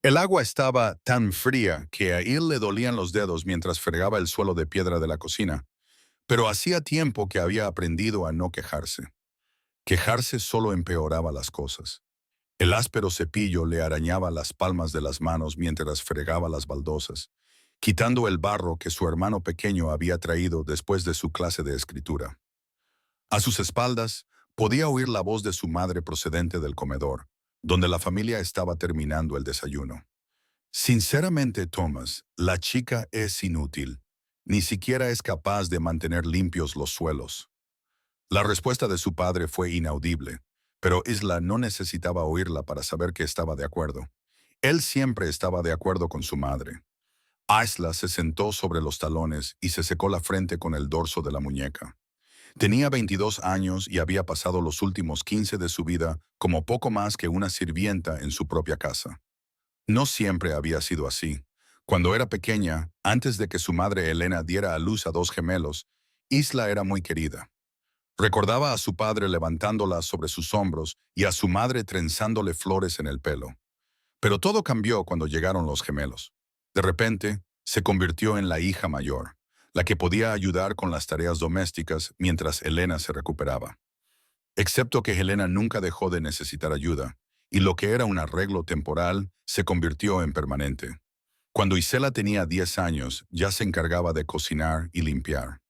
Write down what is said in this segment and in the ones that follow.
El agua estaba tan fría que a él le dolían los dedos mientras fregaba el suelo de piedra de la cocina, pero hacía tiempo que había aprendido a no quejarse. Quejarse solo empeoraba las cosas. El áspero cepillo le arañaba las palmas de las manos mientras fregaba las baldosas, quitando el barro que su hermano pequeño había traído después de su clase de escritura. A sus espaldas podía oír la voz de su madre procedente del comedor, donde la familia estaba terminando el desayuno. Sinceramente, Thomas, la chica es inútil. Ni siquiera es capaz de mantener limpios los suelos. La respuesta de su padre fue inaudible, pero Isla no necesitaba oírla para saber que estaba de acuerdo. Él siempre estaba de acuerdo con su madre. Isla se sentó sobre los talones y se secó la frente con el dorso de la muñeca. Tenía 22 años y había pasado los últimos 15 de su vida como poco más que una sirvienta en su propia casa. No siempre había sido así. Cuando era pequeña, antes de que su madre Elena diera a luz a dos gemelos, Isla era muy querida. Recordaba a su padre levantándola sobre sus hombros y a su madre trenzándole flores en el pelo. Pero todo cambió cuando llegaron los gemelos. De repente, se convirtió en la hija mayor, la que podía ayudar con las tareas domésticas mientras Elena se recuperaba. Excepto que Helena nunca dejó de necesitar ayuda, y lo que era un arreglo temporal se convirtió en permanente. Cuando Isela tenía 10 años, ya se encargaba de cocinar y limpiar.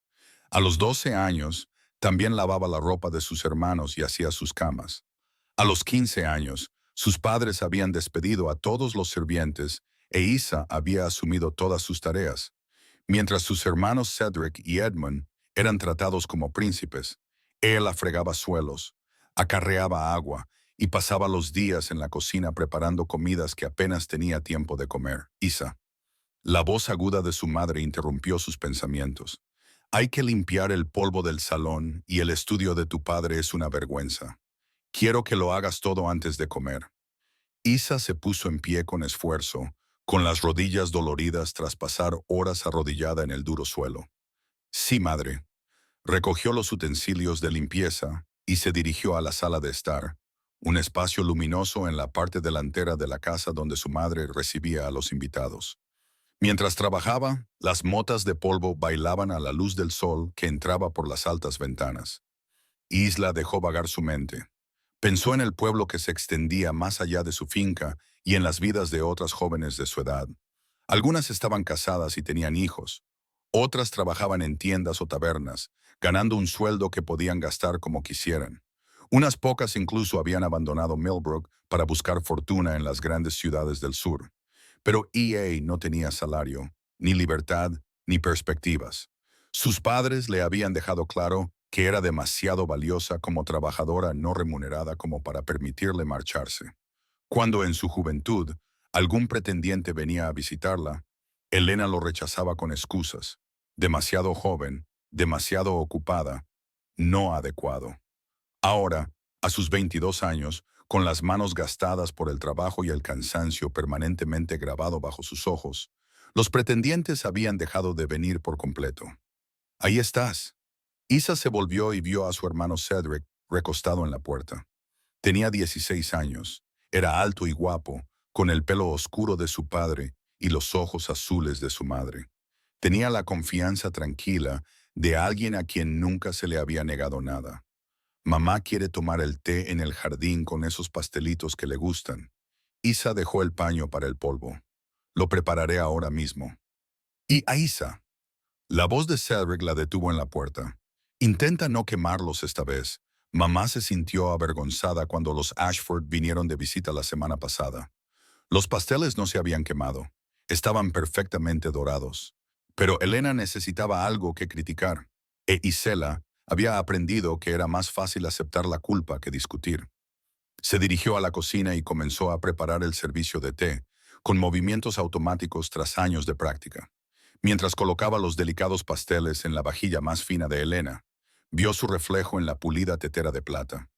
A los 12 años, también lavaba la ropa de sus hermanos y hacía sus camas. A los 15 años, sus padres habían despedido a todos los sirvientes e Isa había asumido todas sus tareas, mientras sus hermanos Cedric y Edmund eran tratados como príncipes. Él afregaba suelos, acarreaba agua y pasaba los días en la cocina preparando comidas que apenas tenía tiempo de comer. Isa. La voz aguda de su madre interrumpió sus pensamientos. Hay que limpiar el polvo del salón y el estudio de tu padre es una vergüenza. Quiero que lo hagas todo antes de comer. Isa se puso en pie con esfuerzo, con las rodillas doloridas tras pasar horas arrodillada en el duro suelo. Sí, madre. Recogió los utensilios de limpieza y se dirigió a la sala de estar, un espacio luminoso en la parte delantera de la casa donde su madre recibía a los invitados. Mientras trabajaba, las motas de polvo bailaban a la luz del sol que entraba por las altas ventanas. Isla dejó vagar su mente. Pensó en el pueblo que se extendía más allá de su finca y en las vidas de otras jóvenes de su edad. Algunas estaban casadas y tenían hijos. Otras trabajaban en tiendas o tabernas, ganando un sueldo que podían gastar como quisieran. Unas pocas incluso habían abandonado Millbrook para buscar fortuna en las grandes ciudades del sur. Pero EA no tenía salario, ni libertad, ni perspectivas. Sus padres le habían dejado claro que era demasiado valiosa como trabajadora no remunerada como para permitirle marcharse. Cuando en su juventud algún pretendiente venía a visitarla, Elena lo rechazaba con excusas. Demasiado joven, demasiado ocupada, no adecuado. Ahora, a sus 22 años, con las manos gastadas por el trabajo y el cansancio permanentemente grabado bajo sus ojos, los pretendientes habían dejado de venir por completo. Ahí estás. Isa se volvió y vio a su hermano Cedric recostado en la puerta. Tenía 16 años, era alto y guapo, con el pelo oscuro de su padre y los ojos azules de su madre. Tenía la confianza tranquila de alguien a quien nunca se le había negado nada. Mamá quiere tomar el té en el jardín con esos pastelitos que le gustan. Isa dejó el paño para el polvo. Lo prepararé ahora mismo. Y a Isa. La voz de Cedric la detuvo en la puerta. Intenta no quemarlos esta vez. Mamá se sintió avergonzada cuando los Ashford vinieron de visita la semana pasada. Los pasteles no se habían quemado. Estaban perfectamente dorados. Pero Elena necesitaba algo que criticar. E Isela había aprendido que era más fácil aceptar la culpa que discutir. Se dirigió a la cocina y comenzó a preparar el servicio de té, con movimientos automáticos tras años de práctica. Mientras colocaba los delicados pasteles en la vajilla más fina de Elena, vio su reflejo en la pulida tetera de plata.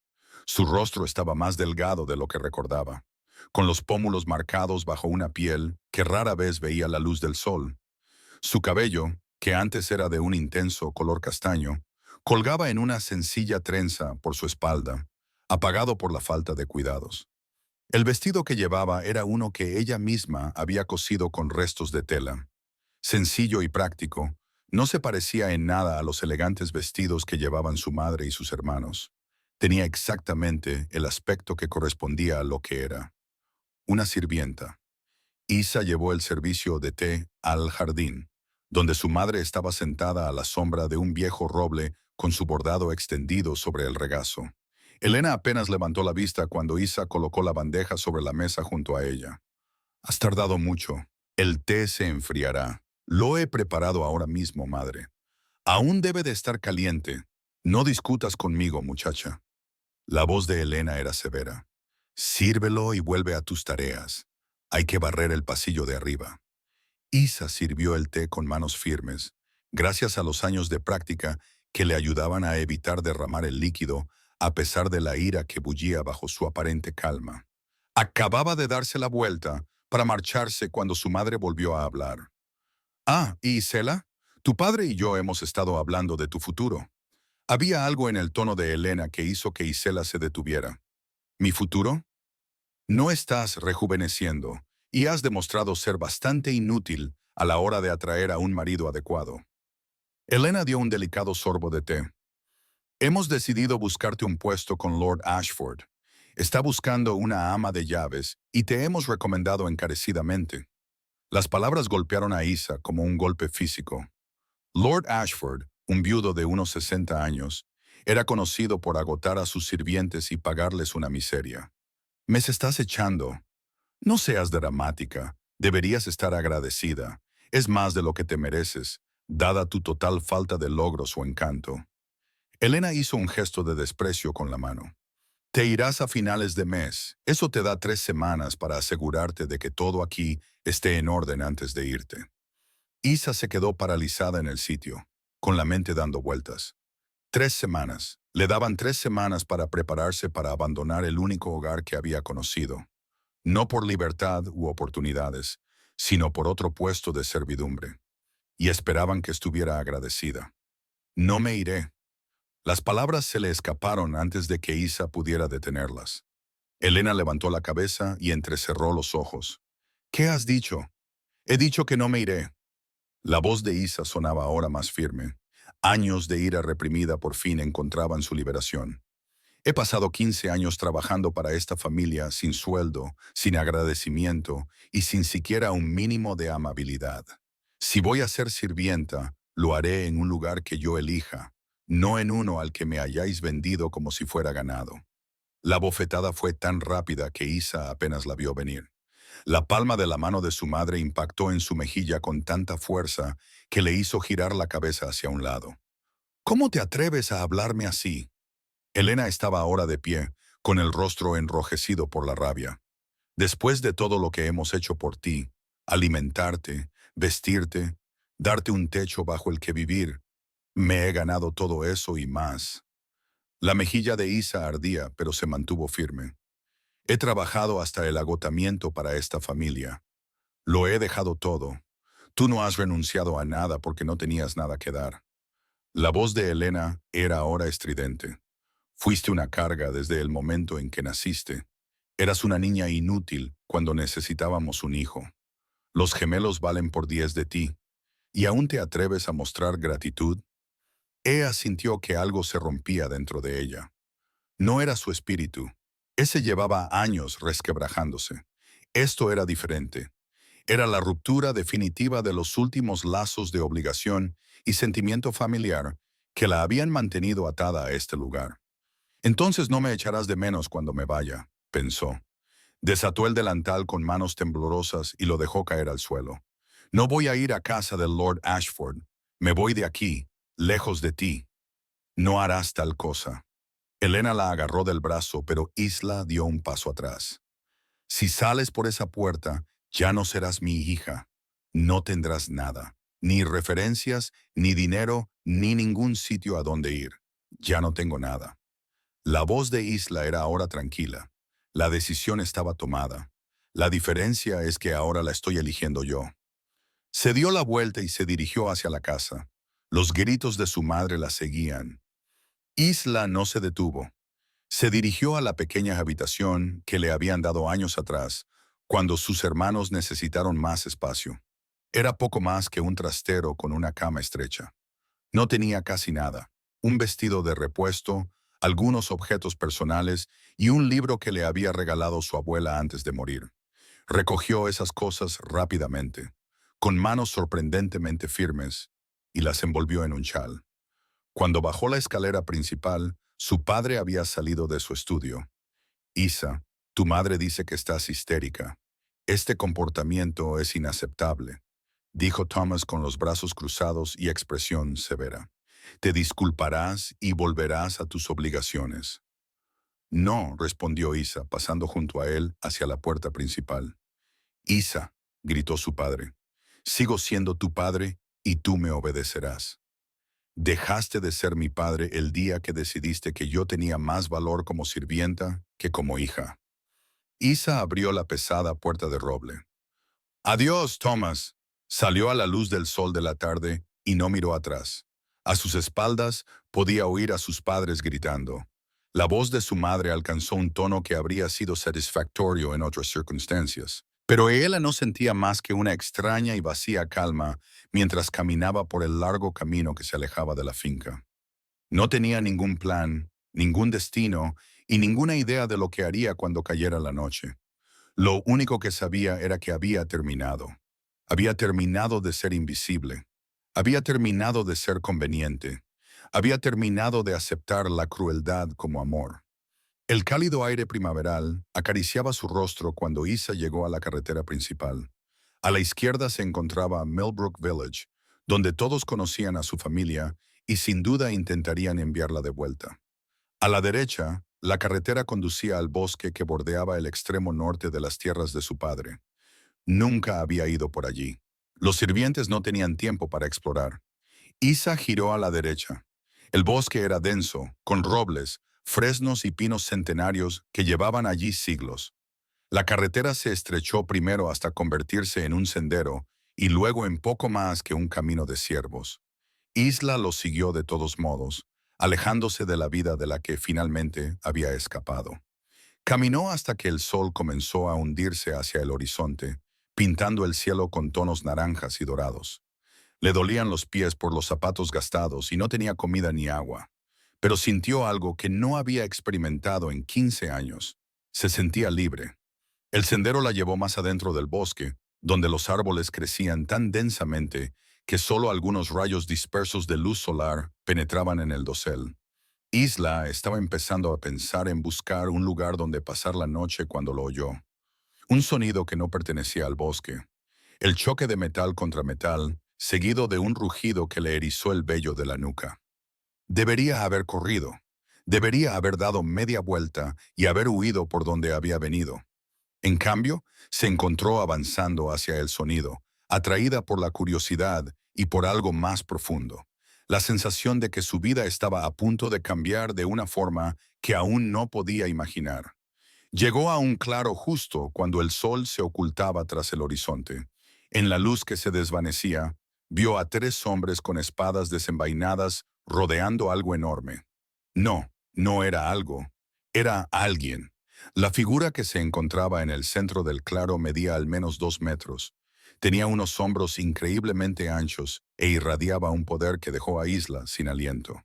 Su rostro estaba más delgado de lo que recordaba, con los pómulos marcados bajo una piel que rara vez veía la luz del sol. Su cabello, que antes era de un intenso color castaño, colgaba en una sencilla trenza por su espalda, apagado por la falta de cuidados. El vestido que llevaba era uno que ella misma había cosido con restos de tela. Sencillo y práctico, no se parecía en nada a los elegantes vestidos que llevaban su madre y sus hermanos. Tenía exactamente el aspecto que correspondía a lo que era. Una sirvienta. Isa llevó el servicio de té al jardín, donde su madre estaba sentada a la sombra de un viejo roble con su bordado extendido sobre el regazo. Elena apenas levantó la vista cuando Isa colocó la bandeja sobre la mesa junto a ella. Has tardado mucho. El té se enfriará. Lo he preparado ahora mismo, madre. Aún debe de estar caliente. No discutas conmigo, muchacha. La voz de Elena era severa. Sírvelo y vuelve a tus tareas. Hay que barrer el pasillo de arriba. Isa sirvió el té con manos firmes, gracias a los años de práctica que le ayudaban a evitar derramar el líquido, a pesar de la ira que bullía bajo su aparente calma. Acababa de darse la vuelta para marcharse cuando su madre volvió a hablar. Ah, ¿y Isela? Tu padre y yo hemos estado hablando de tu futuro. Había algo en el tono de Elena que hizo que Isela se detuviera. ¿Mi futuro? No estás rejuveneciendo y has demostrado ser bastante inútil a la hora de atraer a un marido adecuado. Elena dio un delicado sorbo de té. Hemos decidido buscarte un puesto con Lord Ashford. Está buscando una ama de llaves y te hemos recomendado encarecidamente. Las palabras golpearon a Isa como un golpe físico. Lord Ashford, un viudo de unos 60 años, era conocido por agotar a sus sirvientes y pagarles una miseria. Me estás echando. No seas dramática. Deberías estar agradecida. Es más de lo que te mereces, dada tu total falta de logros o encanto. Elena hizo un gesto de desprecio con la mano. Te irás a finales de mes. Eso te da 3 semanas para asegurarte de que todo aquí esté en orden antes de irte. Isa se quedó paralizada en el sitio, con la mente dando vueltas. 3 semanas. Le daban 3 semanas para prepararse para abandonar el único hogar que había conocido. No por libertad u oportunidades, sino por otro puesto de servidumbre. Y esperaban que estuviera agradecida. No me iré. Las palabras se le escaparon antes de que Isa pudiera detenerlas. Elena levantó la cabeza y entrecerró los ojos. ¿Qué has dicho? He dicho que no me iré. La voz de Isa sonaba ahora más firme. Años de ira reprimida por fin encontraban su liberación. He pasado 15 años trabajando para esta familia sin sueldo, sin agradecimiento y sin siquiera un mínimo de amabilidad. Si voy a ser sirvienta, lo haré en un lugar que yo elija, no en uno al que me hayáis vendido como si fuera ganado. La bofetada fue tan rápida que Isa apenas la vio venir. La palma de la mano de su madre impactó en su mejilla con tanta fuerza que le hizo girar la cabeza hacia un lado. ¿Cómo te atreves a hablarme así? Elena estaba ahora de pie, con el rostro enrojecido por la rabia. Después de todo lo que hemos hecho por ti, alimentarte, vestirte, darte un techo bajo el que vivir, me he ganado todo eso y más. La mejilla de Isa ardía, pero se mantuvo firme. He trabajado hasta el agotamiento para esta familia. Lo he dejado todo. Tú no has renunciado a nada porque no tenías nada que dar. La voz de Elena era ahora estridente. Fuiste una carga desde el momento en que naciste. Eras una niña inútil cuando necesitábamos un hijo. Los gemelos valen por 10 de ti. ¿Y aún te atreves a mostrar gratitud? Ella sintió que algo se rompía dentro de ella. No era su espíritu. Ese llevaba años resquebrajándose. Esto era diferente. Era la ruptura definitiva de los últimos lazos de obligación y sentimiento familiar que la habían mantenido atada a este lugar. Entonces no me echarás de menos cuando me vaya, pensó. Desató el delantal con manos temblorosas y lo dejó caer al suelo. No voy a ir a casa del Lord Ashford. Me voy de aquí, lejos de ti. No harás tal cosa. Elena la agarró del brazo, pero Isla dio un paso atrás. Si sales por esa puerta, ya no serás mi hija. No tendrás nada, ni referencias, ni dinero, ni ningún sitio a donde ir. Ya no tengo nada. La voz de Isla era ahora tranquila. La decisión estaba tomada. La diferencia es que ahora la estoy eligiendo yo. Se dio la vuelta y se dirigió hacia la casa. Los gritos de su madre la seguían. Isla no se detuvo. Se dirigió a la pequeña habitación que le habían dado años atrás, cuando sus hermanos necesitaron más espacio. Era poco más que un trastero con una cama estrecha. No tenía casi nada. Un vestido de repuesto, algunos objetos personales y un libro que le había regalado su abuela antes de morir. Recogió esas cosas rápidamente, con manos sorprendentemente firmes, y las envolvió en un chal. Cuando bajó la escalera principal, su padre había salido de su estudio. Isa, tu madre dice que estás histérica. Este comportamiento es inaceptable, dijo Thomas con los brazos cruzados y expresión severa. Te disculparás y volverás a tus obligaciones. No, respondió Isa, pasando junto a él hacia la puerta principal. Isa, gritó su padre, sigo siendo tu padre y tú me obedecerás. Dejaste de ser mi padre el día que decidiste que yo tenía más valor como sirvienta que como hija. Isa abrió la pesada puerta de roble. Adiós, Thomas. Salió a la luz del sol de la tarde y no miró atrás. A sus espaldas podía oír a sus padres gritando. La voz de su madre alcanzó un tono que habría sido satisfactorio en otras circunstancias. Pero ella no sentía más que una extraña y vacía calma mientras caminaba por el largo camino que se alejaba de la finca. No tenía ningún plan, ningún destino y ninguna idea de lo que haría cuando cayera la noche. Lo único que sabía era que había terminado. Había terminado de ser invisible. Había terminado de ser conveniente. Había terminado de aceptar la crueldad como amor. El cálido aire primaveral acariciaba su rostro cuando Isa llegó a la carretera principal. A la izquierda se encontraba Millbrook Village, donde todos conocían a su familia y sin duda intentarían enviarla de vuelta. A la derecha, la carretera conducía al bosque que bordeaba el extremo norte de las tierras de su padre. Nunca había ido por allí. Los sirvientes no tenían tiempo para explorar. Isa giró a la derecha. El bosque era denso, con robles, fresnos y pinos centenarios que llevaban allí siglos. La carretera se estrechó primero hasta convertirse en un sendero y luego en poco más que un camino de ciervos. Isla lo siguió de todos modos, alejándose de la vida de la que finalmente había escapado. Caminó hasta que el sol comenzó a hundirse hacia el horizonte, pintando el cielo con tonos naranjas y dorados. Le dolían los pies por los zapatos gastados y no tenía comida ni agua, pero sintió algo que no había experimentado en 15 años. Se sentía libre. El sendero la llevó más adentro del bosque, donde los árboles crecían tan densamente que solo algunos rayos dispersos de luz solar penetraban en el dosel. Isla estaba empezando a pensar en buscar un lugar donde pasar la noche cuando lo oyó. Un sonido que no pertenecía al bosque. El choque de metal contra metal, seguido de un rugido que le erizó el vello de la nuca. Debería haber corrido. Debería haber dado media vuelta y haber huido por donde había venido. En cambio, se encontró avanzando hacia el sonido, atraída por la curiosidad y por algo más profundo. La sensación de que su vida estaba a punto de cambiar de una forma que aún no podía imaginar. Llegó a un claro justo cuando el sol se ocultaba tras el horizonte. En la luz que se desvanecía, vio a 3 hombres con espadas desenvainadas rodeando algo enorme. No, no era algo, era alguien. La figura que se encontraba en el centro del claro medía al menos 2 metros. Tenía unos hombros increíblemente anchos e irradiaba un poder que dejó a Isla sin aliento.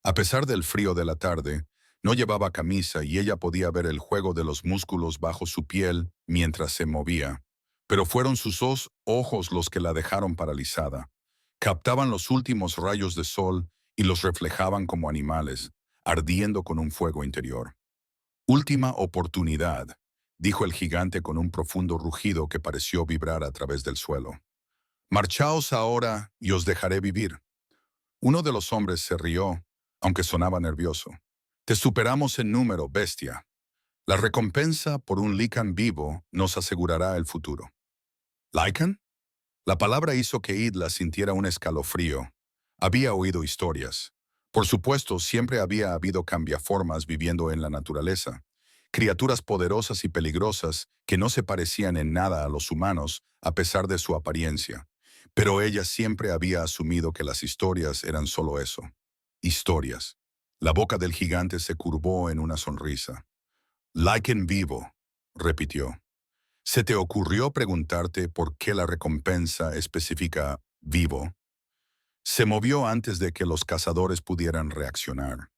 A pesar del frío de la tarde, no llevaba camisa y ella podía ver el juego de los músculos bajo su piel mientras se movía. Pero fueron sus 2 ojos los que la dejaron paralizada. Captaban los últimos rayos de sol y los reflejaban como animales, ardiendo con un fuego interior. Última oportunidad, dijo el gigante con un profundo rugido que pareció vibrar a través del suelo. Marchaos ahora y os dejaré vivir. Uno de los hombres se rió, aunque sonaba nervioso. Te superamos en número, bestia. La recompensa por un Lycan vivo nos asegurará el futuro. ¿Lycan? La palabra hizo que Idla sintiera un escalofrío. Había oído historias. Por supuesto, siempre había habido cambiaformas viviendo en la naturaleza. Criaturas poderosas y peligrosas que no se parecían en nada a los humanos a pesar de su apariencia. Pero ella siempre había asumido que las historias eran solo eso. Historias. La boca del gigante se curvó en una sonrisa. Lycan vivo, repitió. ¿Se te ocurrió preguntarte por qué la recompensa especifica vivo? Se movió antes de que los cazadores pudieran reaccionar.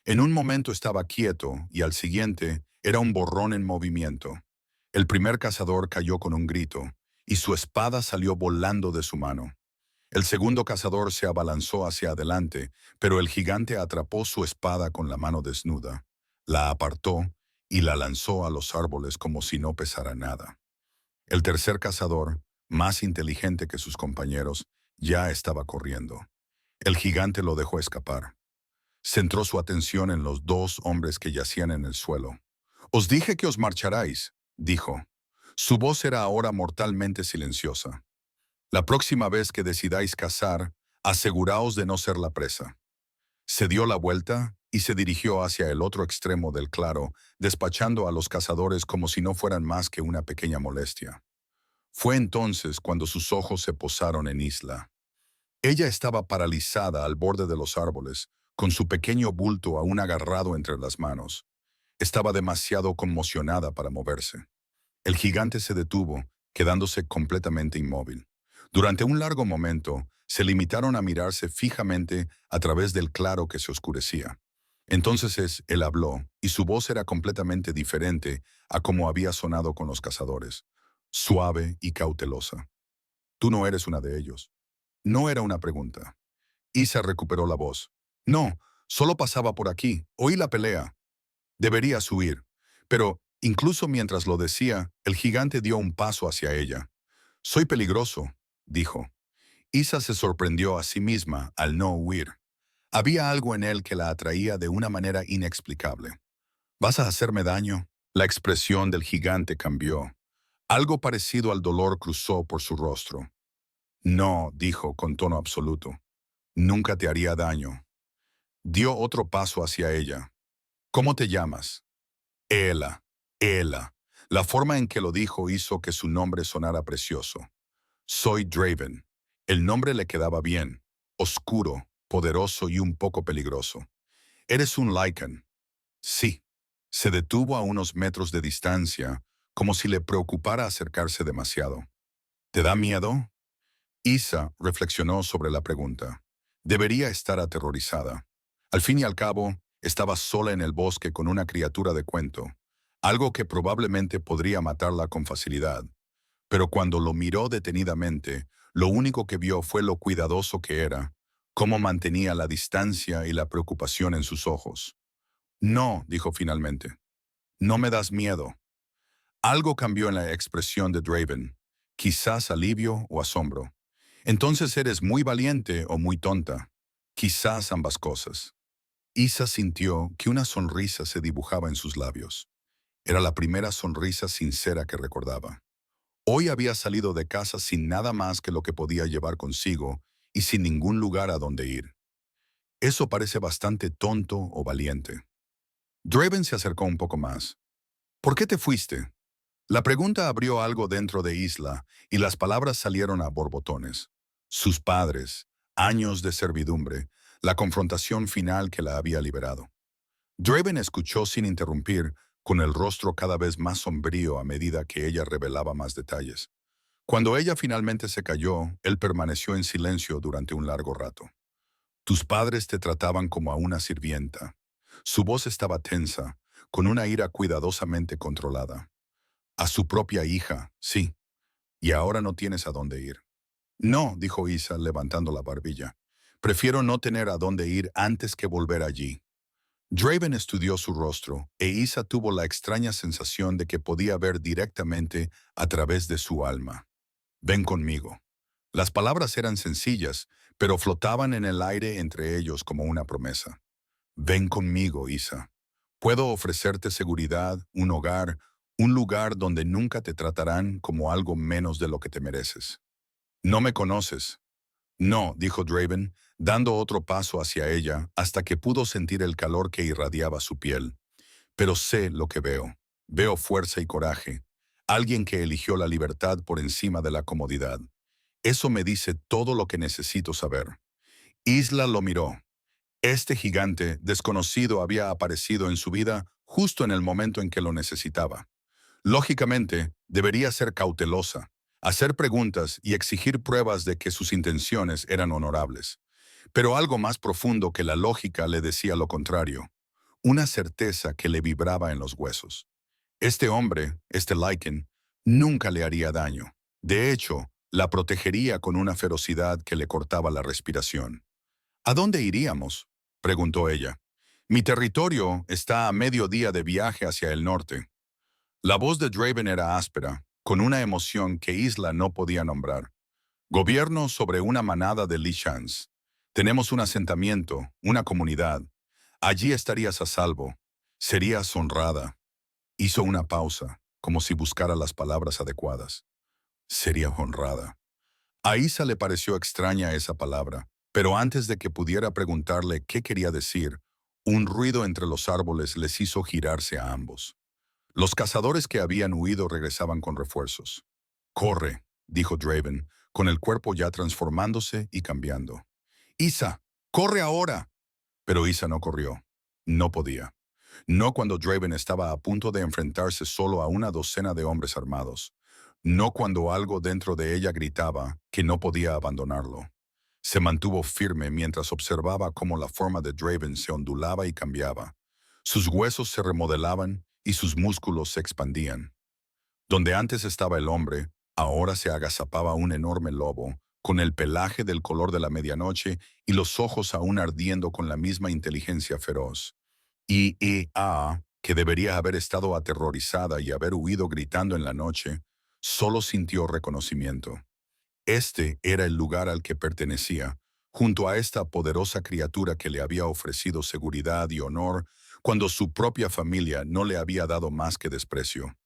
En un momento estaba quieto y al siguiente era un borrón en movimiento. El primer cazador cayó con un grito y su espada salió volando de su mano. El segundo cazador se abalanzó hacia adelante, pero el gigante atrapó su espada con la mano desnuda, la apartó y la lanzó a los árboles como si no pesara nada. El tercer cazador, más inteligente que sus compañeros, ya estaba corriendo. El gigante lo dejó escapar. Centró su atención en los dos hombres que yacían en el suelo. «Os dije que os marcharais», dijo. Su voz era ahora mortalmente silenciosa. «La próxima vez que decidáis cazar, aseguraos de no ser la presa». Se dio la vuelta y se dirigió hacia el otro extremo del claro, despachando a los cazadores como si no fueran más que una pequeña molestia. Fue entonces cuando sus ojos se posaron en Isla. Ella estaba paralizada al borde de los árboles, con su pequeño bulto aún agarrado entre las manos. Estaba demasiado conmocionada para moverse. El gigante se detuvo, quedándose completamente inmóvil. Durante un largo momento, se limitaron a mirarse fijamente a través del claro que se oscurecía. Entonces él habló, y su voz era completamente diferente a como había sonado con los cazadores. Suave y cautelosa. «Tú no eres una de ellos». No era una pregunta. Isa recuperó la voz. «No, solo pasaba por aquí. Oí la pelea. Deberías huir». Pero, incluso mientras lo decía, el gigante dio un paso hacia ella. «Soy peligroso», dijo. Isa se sorprendió a sí misma al no huir. Había algo en él que la atraía de una manera inexplicable. «¿Vas a hacerme daño?» La expresión del gigante cambió. Algo parecido al dolor cruzó por su rostro. «No», dijo con tono absoluto. «Nunca te haría daño». Dio otro paso hacia ella. «¿Cómo te llamas?» «Ela, Ela». La forma en que lo dijo hizo que su nombre sonara precioso. «Soy Draven». El nombre le quedaba bien. Oscuro, poderoso y un poco peligroso. «¿Eres un Lycan?» «Sí». Se detuvo a unos metros de distancia, como si le preocupara acercarse demasiado. «¿Te da miedo?» Isa reflexionó sobre la pregunta. Debería estar aterrorizada. Al fin y al cabo, estaba sola en el bosque con una criatura de cuento, algo que probablemente podría matarla con facilidad. Pero cuando lo miró detenidamente, lo único que vio fue lo cuidadoso que era, cómo mantenía la distancia y la preocupación en sus ojos. «No», dijo finalmente. «No me das miedo». Algo cambió en la expresión de Draven, quizás alivio o asombro. «Entonces eres muy valiente o muy tonta». «Quizás ambas cosas». Isa sintió que una sonrisa se dibujaba en sus labios. Era la primera sonrisa sincera que recordaba. Hoy había salido de casa sin nada más que lo que podía llevar consigo y sin ningún lugar a donde ir. Eso parece bastante tonto o valiente. Draven se acercó un poco más. «¿Por qué te fuiste?» La pregunta abrió algo dentro de Isla y las palabras salieron a borbotones. Sus padres, años de servidumbre, la confrontación final que la había liberado. Draven escuchó sin interrumpir, con el rostro cada vez más sombrío a medida que ella revelaba más detalles. Cuando ella finalmente se calló, él permaneció en silencio durante un largo rato. «Tus padres te trataban como a una sirvienta». Su voz estaba tensa, con una ira cuidadosamente controlada. «A su propia hija, sí. Y ahora no tienes a dónde ir». «No», dijo Isa, levantando la barbilla. «Prefiero no tener a dónde ir antes que volver allí». Draven estudió su rostro, e Isa tuvo la extraña sensación de que podía ver directamente a través de su alma. «Ven conmigo». Las palabras eran sencillas, pero flotaban en el aire entre ellos como una promesa. «Ven conmigo, Isa. Puedo ofrecerte seguridad, un hogar, un lugar donde nunca te tratarán como algo menos de lo que te mereces». «No me conoces». «No», dijo Draven, dando otro paso hacia ella hasta que pudo sentir el calor que irradiaba su piel. «Pero sé lo que veo. Veo fuerza y coraje. Alguien que eligió la libertad por encima de la comodidad. Eso me dice todo lo que necesito saber». Isla lo miró. Este gigante desconocido había aparecido en su vida justo en el momento en que lo necesitaba. Lógicamente, debería ser cautelosa, hacer preguntas y exigir pruebas de que sus intenciones eran honorables. Pero algo más profundo que la lógica le decía lo contrario, una certeza que le vibraba en los huesos. Este hombre, este Lycan, nunca le haría daño. De hecho, la protegería con una ferocidad que le cortaba la respiración. ¿A dónde iríamos?, preguntó ella. Mi territorio está a medio día de viaje hacia el norte. La voz de Draven era áspera, con una emoción que Isla no podía nombrar. Gobierno sobre una manada de Lishans. Tenemos un asentamiento, una comunidad. Allí estarías a salvo. Serías honrada. Hizo una pausa, como si buscara las palabras adecuadas. Sería honrada. A Isa le pareció extraña esa palabra, pero antes de que pudiera preguntarle qué quería decir, un ruido entre los árboles les hizo girarse a ambos. Los cazadores que habían huido regresaban con refuerzos. «Corre», dijo Draven, con el cuerpo ya transformándose y cambiando. «Isa, corre ahora». Pero Isa no corrió. No podía. No cuando Draven estaba a punto de enfrentarse solo a una docena de hombres armados. No cuando algo dentro de ella gritaba que no podía abandonarlo. Se mantuvo firme mientras observaba cómo la forma de Draven se ondulaba y cambiaba. Sus huesos se remodelaban y sus músculos se expandían. Donde antes estaba el hombre, ahora se agazapaba un enorme lobo, con el pelaje del color de la medianoche y los ojos aún ardiendo con la misma inteligencia feroz. Que debería haber estado aterrorizada y haber huido gritando en la noche, solo sintió reconocimiento. Este era el lugar al que pertenecía, junto a esta poderosa criatura que le había ofrecido seguridad y honor cuando su propia familia no le había dado más que desprecio.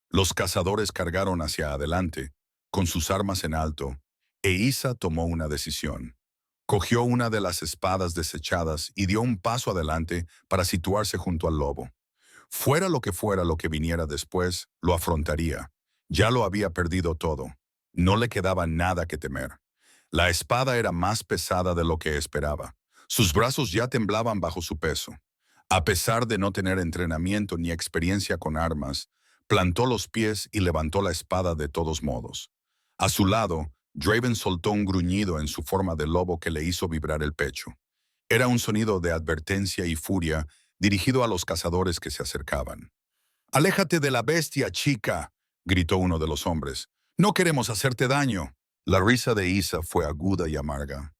Los cazadores cargaron hacia adelante, con sus armas en alto, e Isa tomó una decisión. Cogió una de las espadas desechadas y dio un paso adelante para situarse junto al lobo. Fuera lo que viniera después, lo afrontaría. Ya lo había perdido todo. No le quedaba nada que temer. La espada era más pesada de lo que esperaba. Sus brazos ya temblaban bajo su peso. A pesar de no tener entrenamiento ni experiencia con armas, plantó los pies y levantó la espada de todos modos. A su lado, Draven soltó un gruñido en su forma de lobo que le hizo vibrar el pecho. Era un sonido de advertencia y furia dirigido a los cazadores que se acercaban. «Aléjate de la bestia, chica», gritó uno de los hombres. «No queremos hacerte daño». La risa de Isa fue aguda y amarga.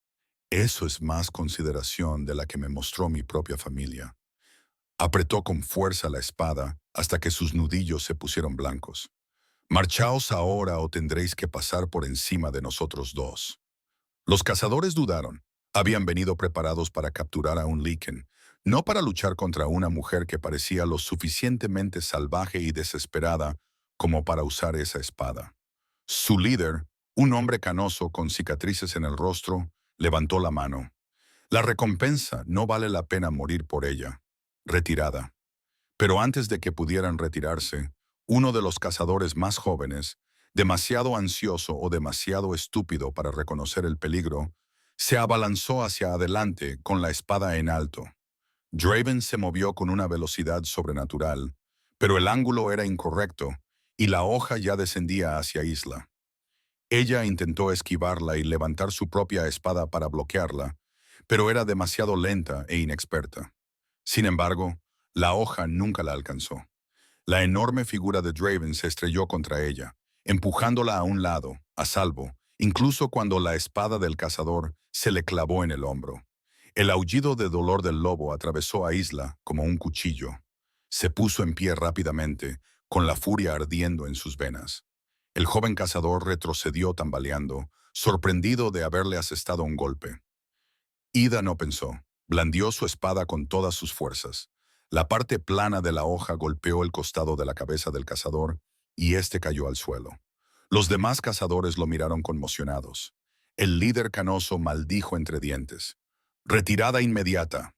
«Eso es más consideración de la que me mostró mi propia familia». Apretó con fuerza la espada hasta que sus nudillos se pusieron blancos. «Marchaos ahora o tendréis que pasar por encima de nosotros dos». Los cazadores dudaron. Habían venido preparados para capturar a un Lycan, no para luchar contra una mujer que parecía lo suficientemente salvaje y desesperada como para usar esa espada. Su líder, un hombre canoso con cicatrices en el rostro, levantó la mano. «La recompensa no vale la pena morir por ella». Retirada. Pero antes de que pudieran retirarse, uno de los cazadores más jóvenes, demasiado ansioso o demasiado estúpido para reconocer el peligro, se abalanzó hacia adelante con la espada en alto. Draven se movió con una velocidad sobrenatural, pero el ángulo era incorrecto y la hoja ya descendía hacia Isla. Ella intentó esquivarla y levantar su propia espada para bloquearla, pero era demasiado lenta e inexperta. Sin embargo, la hoja nunca la alcanzó. La enorme figura de Draven se estrelló contra ella, empujándola a un lado, a salvo, incluso cuando la espada del cazador se le clavó en el hombro. El aullido de dolor del lobo atravesó a Isla como un cuchillo. Se puso en pie rápidamente, con la furia ardiendo en sus venas. El joven cazador retrocedió tambaleando, sorprendido de haberle asestado un golpe. Ida no pensó. Blandió su espada con todas sus fuerzas. La parte plana de la hoja golpeó el costado de la cabeza del cazador y éste cayó al suelo. Los demás cazadores lo miraron conmocionados. El líder canoso maldijo entre dientes. «Retirada inmediata».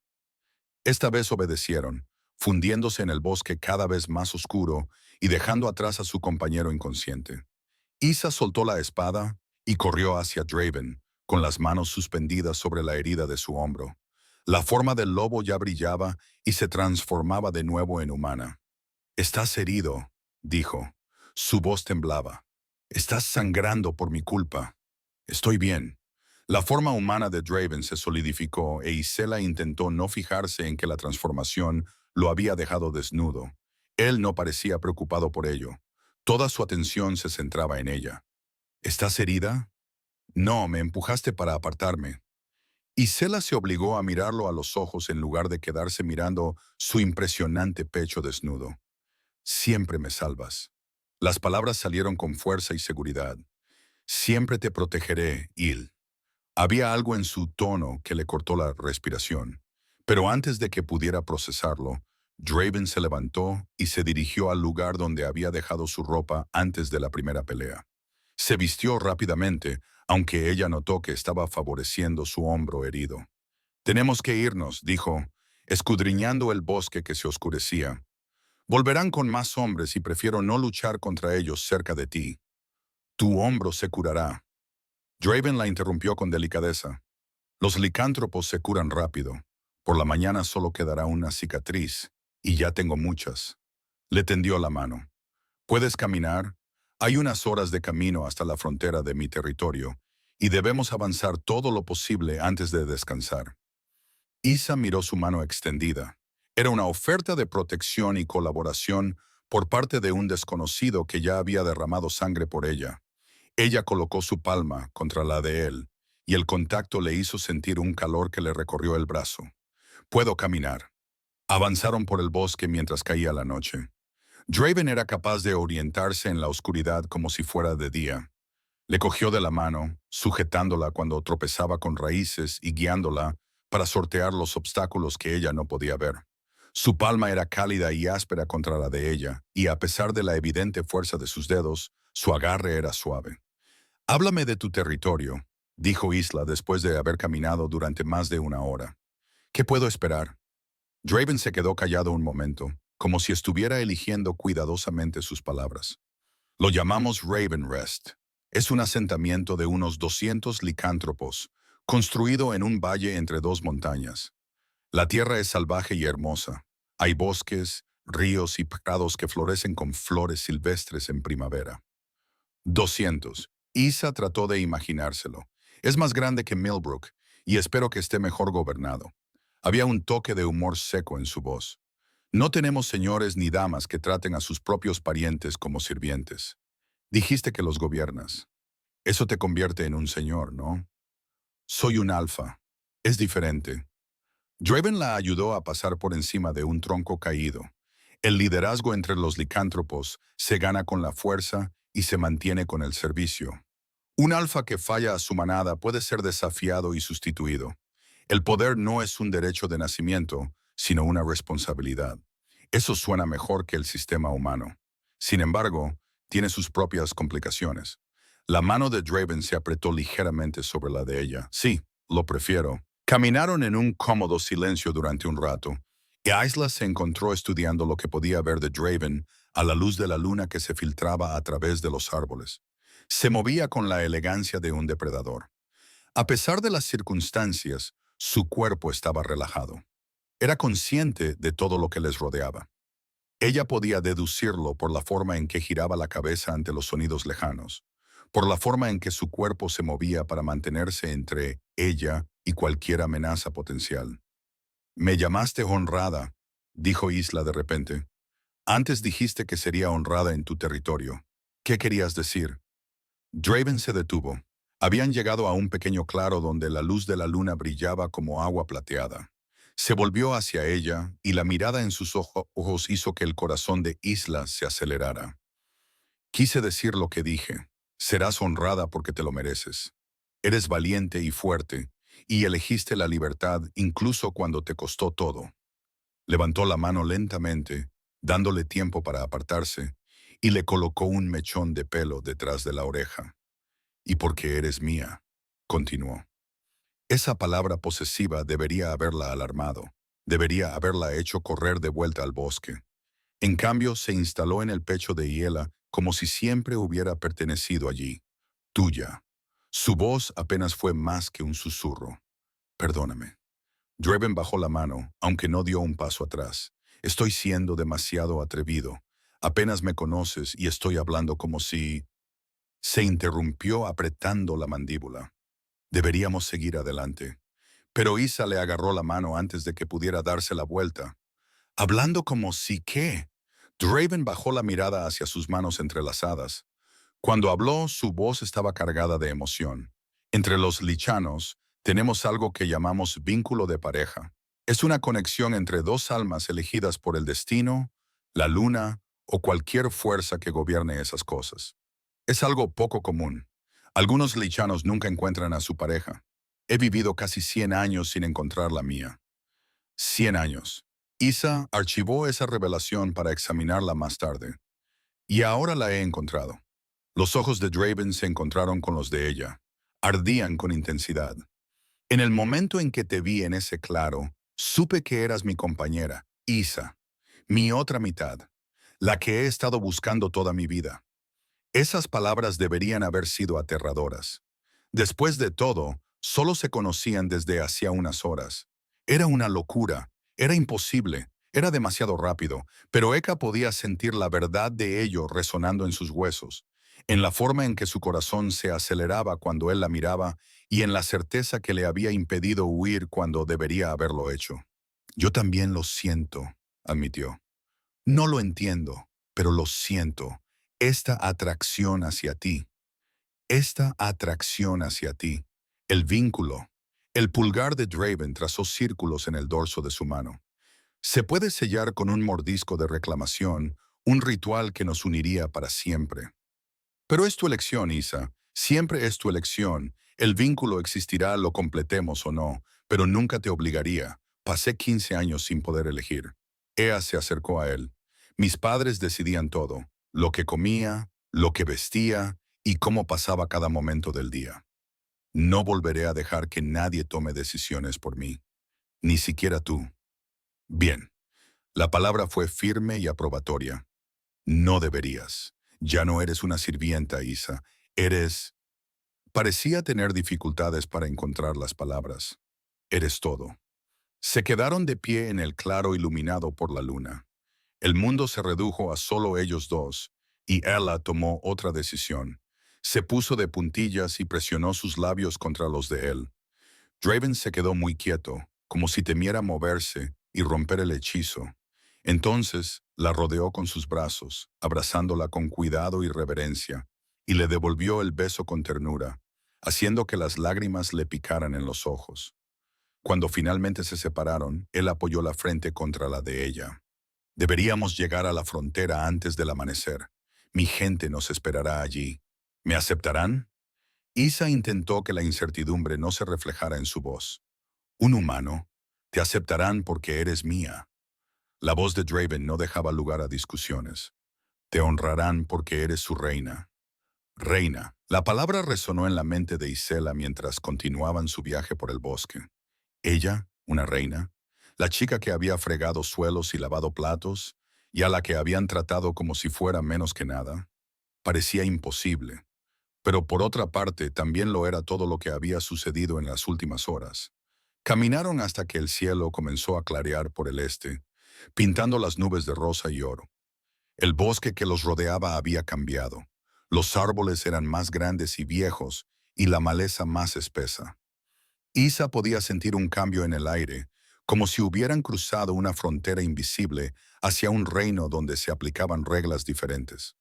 Esta vez obedecieron, fundiéndose en el bosque cada vez más oscuro y dejando atrás a su compañero inconsciente. Isa soltó la espada y corrió hacia Draven, con las manos suspendidas sobre la herida de su hombro. La forma del lobo ya brillaba y se transformaba de nuevo en humana. «Estás herido», dijo. Su voz temblaba. «Estás sangrando por mi culpa». «Estoy bien». La forma humana de Draven se solidificó e Isela intentó no fijarse en que la transformación lo había dejado desnudo. Él no parecía preocupado por ello. Toda su atención se centraba en ella. «¿Estás herida?» «No, me empujaste para apartarme». Isela se obligó a mirarlo a los ojos en lugar de quedarse mirando su impresionante pecho desnudo. «Siempre me salvas». Las palabras salieron con fuerza y seguridad. «Siempre te protegeré, Il». Había algo en su tono que le cortó la respiración. Pero antes de que pudiera procesarlo, Draven se levantó y se dirigió al lugar donde había dejado su ropa antes de la primera pelea. Se vistió rápidamente, aunque ella notó que estaba favoreciendo su hombro herido. «Tenemos que irnos», dijo, escudriñando el bosque que se oscurecía. «Volverán con más hombres y prefiero no luchar contra ellos cerca de ti. Tu hombro se curará». Draven la interrumpió con delicadeza. «Los licántropos se curan rápido. Por la mañana solo quedará una cicatriz, y ya tengo muchas». Le tendió la mano. «¿Puedes caminar? Hay unas horas de camino hasta la frontera de mi territorio, y debemos avanzar todo lo posible antes de descansar». Isa miró su mano extendida. Era una oferta de protección y colaboración por parte de un desconocido que ya había derramado sangre por ella. Ella colocó su palma contra la de él, y el contacto le hizo sentir un calor que le recorrió el brazo. «Puedo caminar». Avanzaron por el bosque mientras caía la noche. Draven era capaz de orientarse en la oscuridad como si fuera de día. Le cogió de la mano, sujetándola cuando tropezaba con raíces y guiándola para sortear los obstáculos que ella no podía ver. Su palma era cálida y áspera contra la de ella, y a pesar de la evidente fuerza de sus dedos, su agarre era suave. «Háblame de tu territorio», dijo Isla después de haber caminado durante más de una hora. «¿Qué puedo esperar?» Draven se quedó callado un momento, como si estuviera eligiendo cuidadosamente sus palabras. «Lo llamamos Raven Rest. Es un asentamiento de unos 200 licántropos, construido en un valle entre dos montañas. La tierra es salvaje y hermosa. Hay bosques, ríos y prados que florecen con flores silvestres en primavera». 200. Isa trató de imaginárselo. «Es más grande que Millbrook, y espero que esté mejor gobernado». Había un toque de humor seco en su voz. «No tenemos señores ni damas que traten a sus propios parientes como sirvientes. Dijiste que los gobiernas. Eso te convierte en un señor, ¿no?» «Soy un alfa. Es diferente». Draven la ayudó a pasar por encima de un tronco caído. El liderazgo entre los licántropos se gana con la fuerza y se mantiene con el servicio. Un alfa que falla a su manada puede ser desafiado y sustituido. El poder no es un derecho de nacimiento, sino una responsabilidad. Eso suena mejor que el sistema humano. Sin embargo, tiene sus propias complicaciones. La mano de Draven se apretó ligeramente sobre la de ella. «Sí, lo prefiero». Caminaron en un cómodo silencio durante un rato, y Isla se encontró estudiando lo que podía ver de Draven a la luz de la luna que se filtraba a través de los árboles. Se movía con la elegancia de un depredador. A pesar de las circunstancias, su cuerpo estaba relajado. Era consciente de todo lo que les rodeaba. Ella podía deducirlo por la forma en que giraba la cabeza ante los sonidos lejanos, por la forma en que su cuerpo se movía para mantenerse entre ella y cualquier amenaza potencial. «Me llamaste honrada», dijo Isla de repente. «Antes dijiste que sería honrada en tu territorio. ¿Qué querías decir?» Draven se detuvo. Habían llegado a un pequeño claro donde la luz de la luna brillaba como agua plateada. Se volvió hacia ella y la mirada en sus ojos hizo que el corazón de Isla se acelerara. «Quise decir lo que dije. Serás honrada porque te lo mereces. Eres valiente y fuerte, y elegiste la libertad incluso cuando te costó todo». Levantó la mano lentamente, dándole tiempo para apartarse, y le colocó un mechón de pelo detrás de la oreja. «Y porque eres mía», continuó. Esa palabra posesiva debería haberla alarmado, debería haberla hecho correr de vuelta al bosque. En cambio, se instaló en el pecho de Hiela como si siempre hubiera pertenecido allí. «Tuya». Su voz apenas fue más que un susurro. «Perdóname». Draven bajó la mano, aunque no dio un paso atrás. Estoy siendo demasiado atrevido. Apenas me conoces y estoy hablando como si... Se interrumpió apretando la mandíbula. Deberíamos seguir adelante. Pero Isa le agarró la mano antes de que pudiera darse la vuelta. Hablando como si qué. Draven bajó la mirada hacia sus manos entrelazadas. Cuando habló, su voz estaba cargada de emoción. Entre los lichanos, tenemos algo que llamamos vínculo de pareja. Es una conexión entre dos almas elegidas por el destino, la luna o cualquier fuerza que gobierne esas cosas. Es algo poco común. Algunos lichanos nunca encuentran a su pareja. He vivido casi 100 años sin encontrar la mía. 100 años. Isa archivó esa revelación para examinarla más tarde. Y ahora la he encontrado. Los ojos de Draven se encontraron con los de ella. Ardían con intensidad. En el momento en que te vi en ese claro, supe que eras mi compañera, Isa, mi otra mitad, la que he estado buscando toda mi vida. Esas palabras deberían haber sido aterradoras. Después de todo, solo se conocían desde hacía unas horas. Era una locura, era imposible, era demasiado rápido, pero Eka podía sentir la verdad de ello resonando en sus huesos, en la forma en que su corazón se aceleraba cuando él la miraba y en la certeza que le había impedido huir cuando debería haberlo hecho. Yo también lo siento, admitió. No lo entiendo, pero lo siento. Esta atracción hacia ti. Esta atracción hacia ti. El vínculo. El pulgar de Draven trazó círculos en el dorso de su mano. Se puede sellar con un mordisco de reclamación, un ritual que nos uniría para siempre. Pero es tu elección, Isa. Siempre es tu elección. El vínculo existirá, lo completemos o no, pero nunca te obligaría. Pasé 15 años sin poder elegir. Ea se acercó a él. Mis padres decidían todo, lo que comía, lo que vestía y cómo pasaba cada momento del día. No volveré a dejar que nadie tome decisiones por mí, ni siquiera tú. Bien, la palabra fue firme y aprobatoria. No deberías. Ya no eres una sirvienta, Isa. Eres... Parecía tener dificultades para encontrar las palabras. Eres todo. Se quedaron de pie en el claro iluminado por la luna. El mundo se redujo a solo ellos dos, y Ella tomó otra decisión. Se puso de puntillas y presionó sus labios contra los de él. Draven se quedó muy quieto, como si temiera moverse y romper el hechizo. Entonces la rodeó con sus brazos, abrazándola con cuidado y reverencia, y le devolvió el beso con ternura, haciendo que las lágrimas le picaran en los ojos. Cuando finalmente se separaron, él apoyó la frente contra la de ella. Deberíamos llegar a la frontera antes del amanecer. Mi gente nos esperará allí. ¿Me aceptarán? Isa intentó que la incertidumbre no se reflejara en su voz. Un humano. Te aceptarán porque eres mía. La voz de Draven no dejaba lugar a discusiones. Te honrarán porque eres su reina. Reina. La palabra resonó en la mente de Isela mientras continuaban su viaje por el bosque. Ella, una reina, la chica que había fregado suelos y lavado platos, y a la que habían tratado como si fuera menos que nada, parecía imposible. Pero por otra parte también lo era todo lo que había sucedido en las últimas horas. Caminaron hasta que el cielo comenzó a clarear por el este, pintando las nubes de rosa y oro. El bosque que los rodeaba había cambiado. Los árboles eran más grandes y viejos, y la maleza más espesa. Isa podía sentir un cambio en el aire, como si hubieran cruzado una frontera invisible hacia un reino donde se aplicaban reglas diferentes.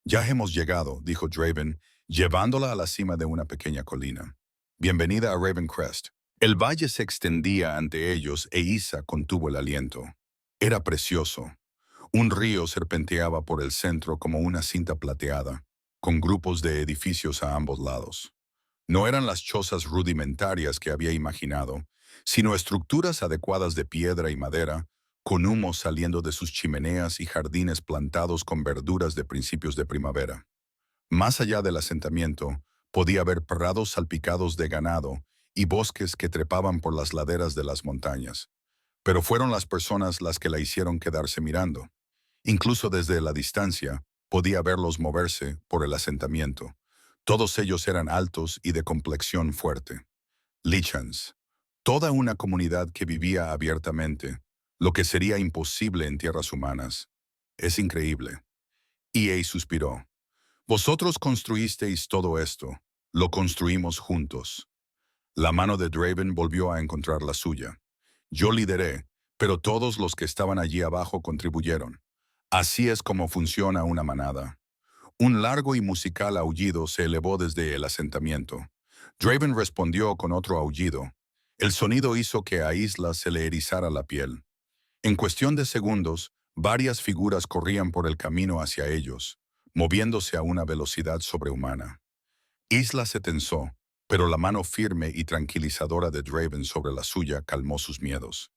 Ya hemos llegado, dijo Draven, llevándola a la cima de una pequeña colina. Bienvenida a Ravencrest. El valle se extendía ante ellos e Isa contuvo el aliento. Era precioso. Un río serpenteaba por el centro como una cinta plateada, con grupos de edificios a ambos lados. No eran las chozas rudimentarias que había imaginado, sino estructuras adecuadas de piedra y madera, con humo saliendo de sus chimeneas y jardines plantados con verduras de principios de primavera. Más allá del asentamiento, podía ver prados salpicados de ganado y bosques que trepaban por las laderas de las montañas. Pero fueron las personas las que la hicieron quedarse mirando. Incluso desde la distancia, podía verlos moverse por el asentamiento. Todos ellos eran altos y de complexión fuerte. Lichens, Toda una comunidad que vivía abiertamente, lo que sería imposible en tierras humanas. Es increíble. EA suspiró. Vosotros construisteis todo esto. Lo construimos juntos. La mano de Draven volvió a encontrar la suya. Yo lideré, pero todos los que estaban allí abajo contribuyeron. Así es como funciona una manada. Un largo y musical aullido se elevó desde el asentamiento. Draven respondió con otro aullido. El sonido hizo que a Isla se le erizara la piel. En cuestión de segundos, varias figuras corrían por el camino hacia ellos, moviéndose a una velocidad sobrehumana. Isla se tensó, pero la mano firme y tranquilizadora de Draven sobre la suya calmó sus miedos.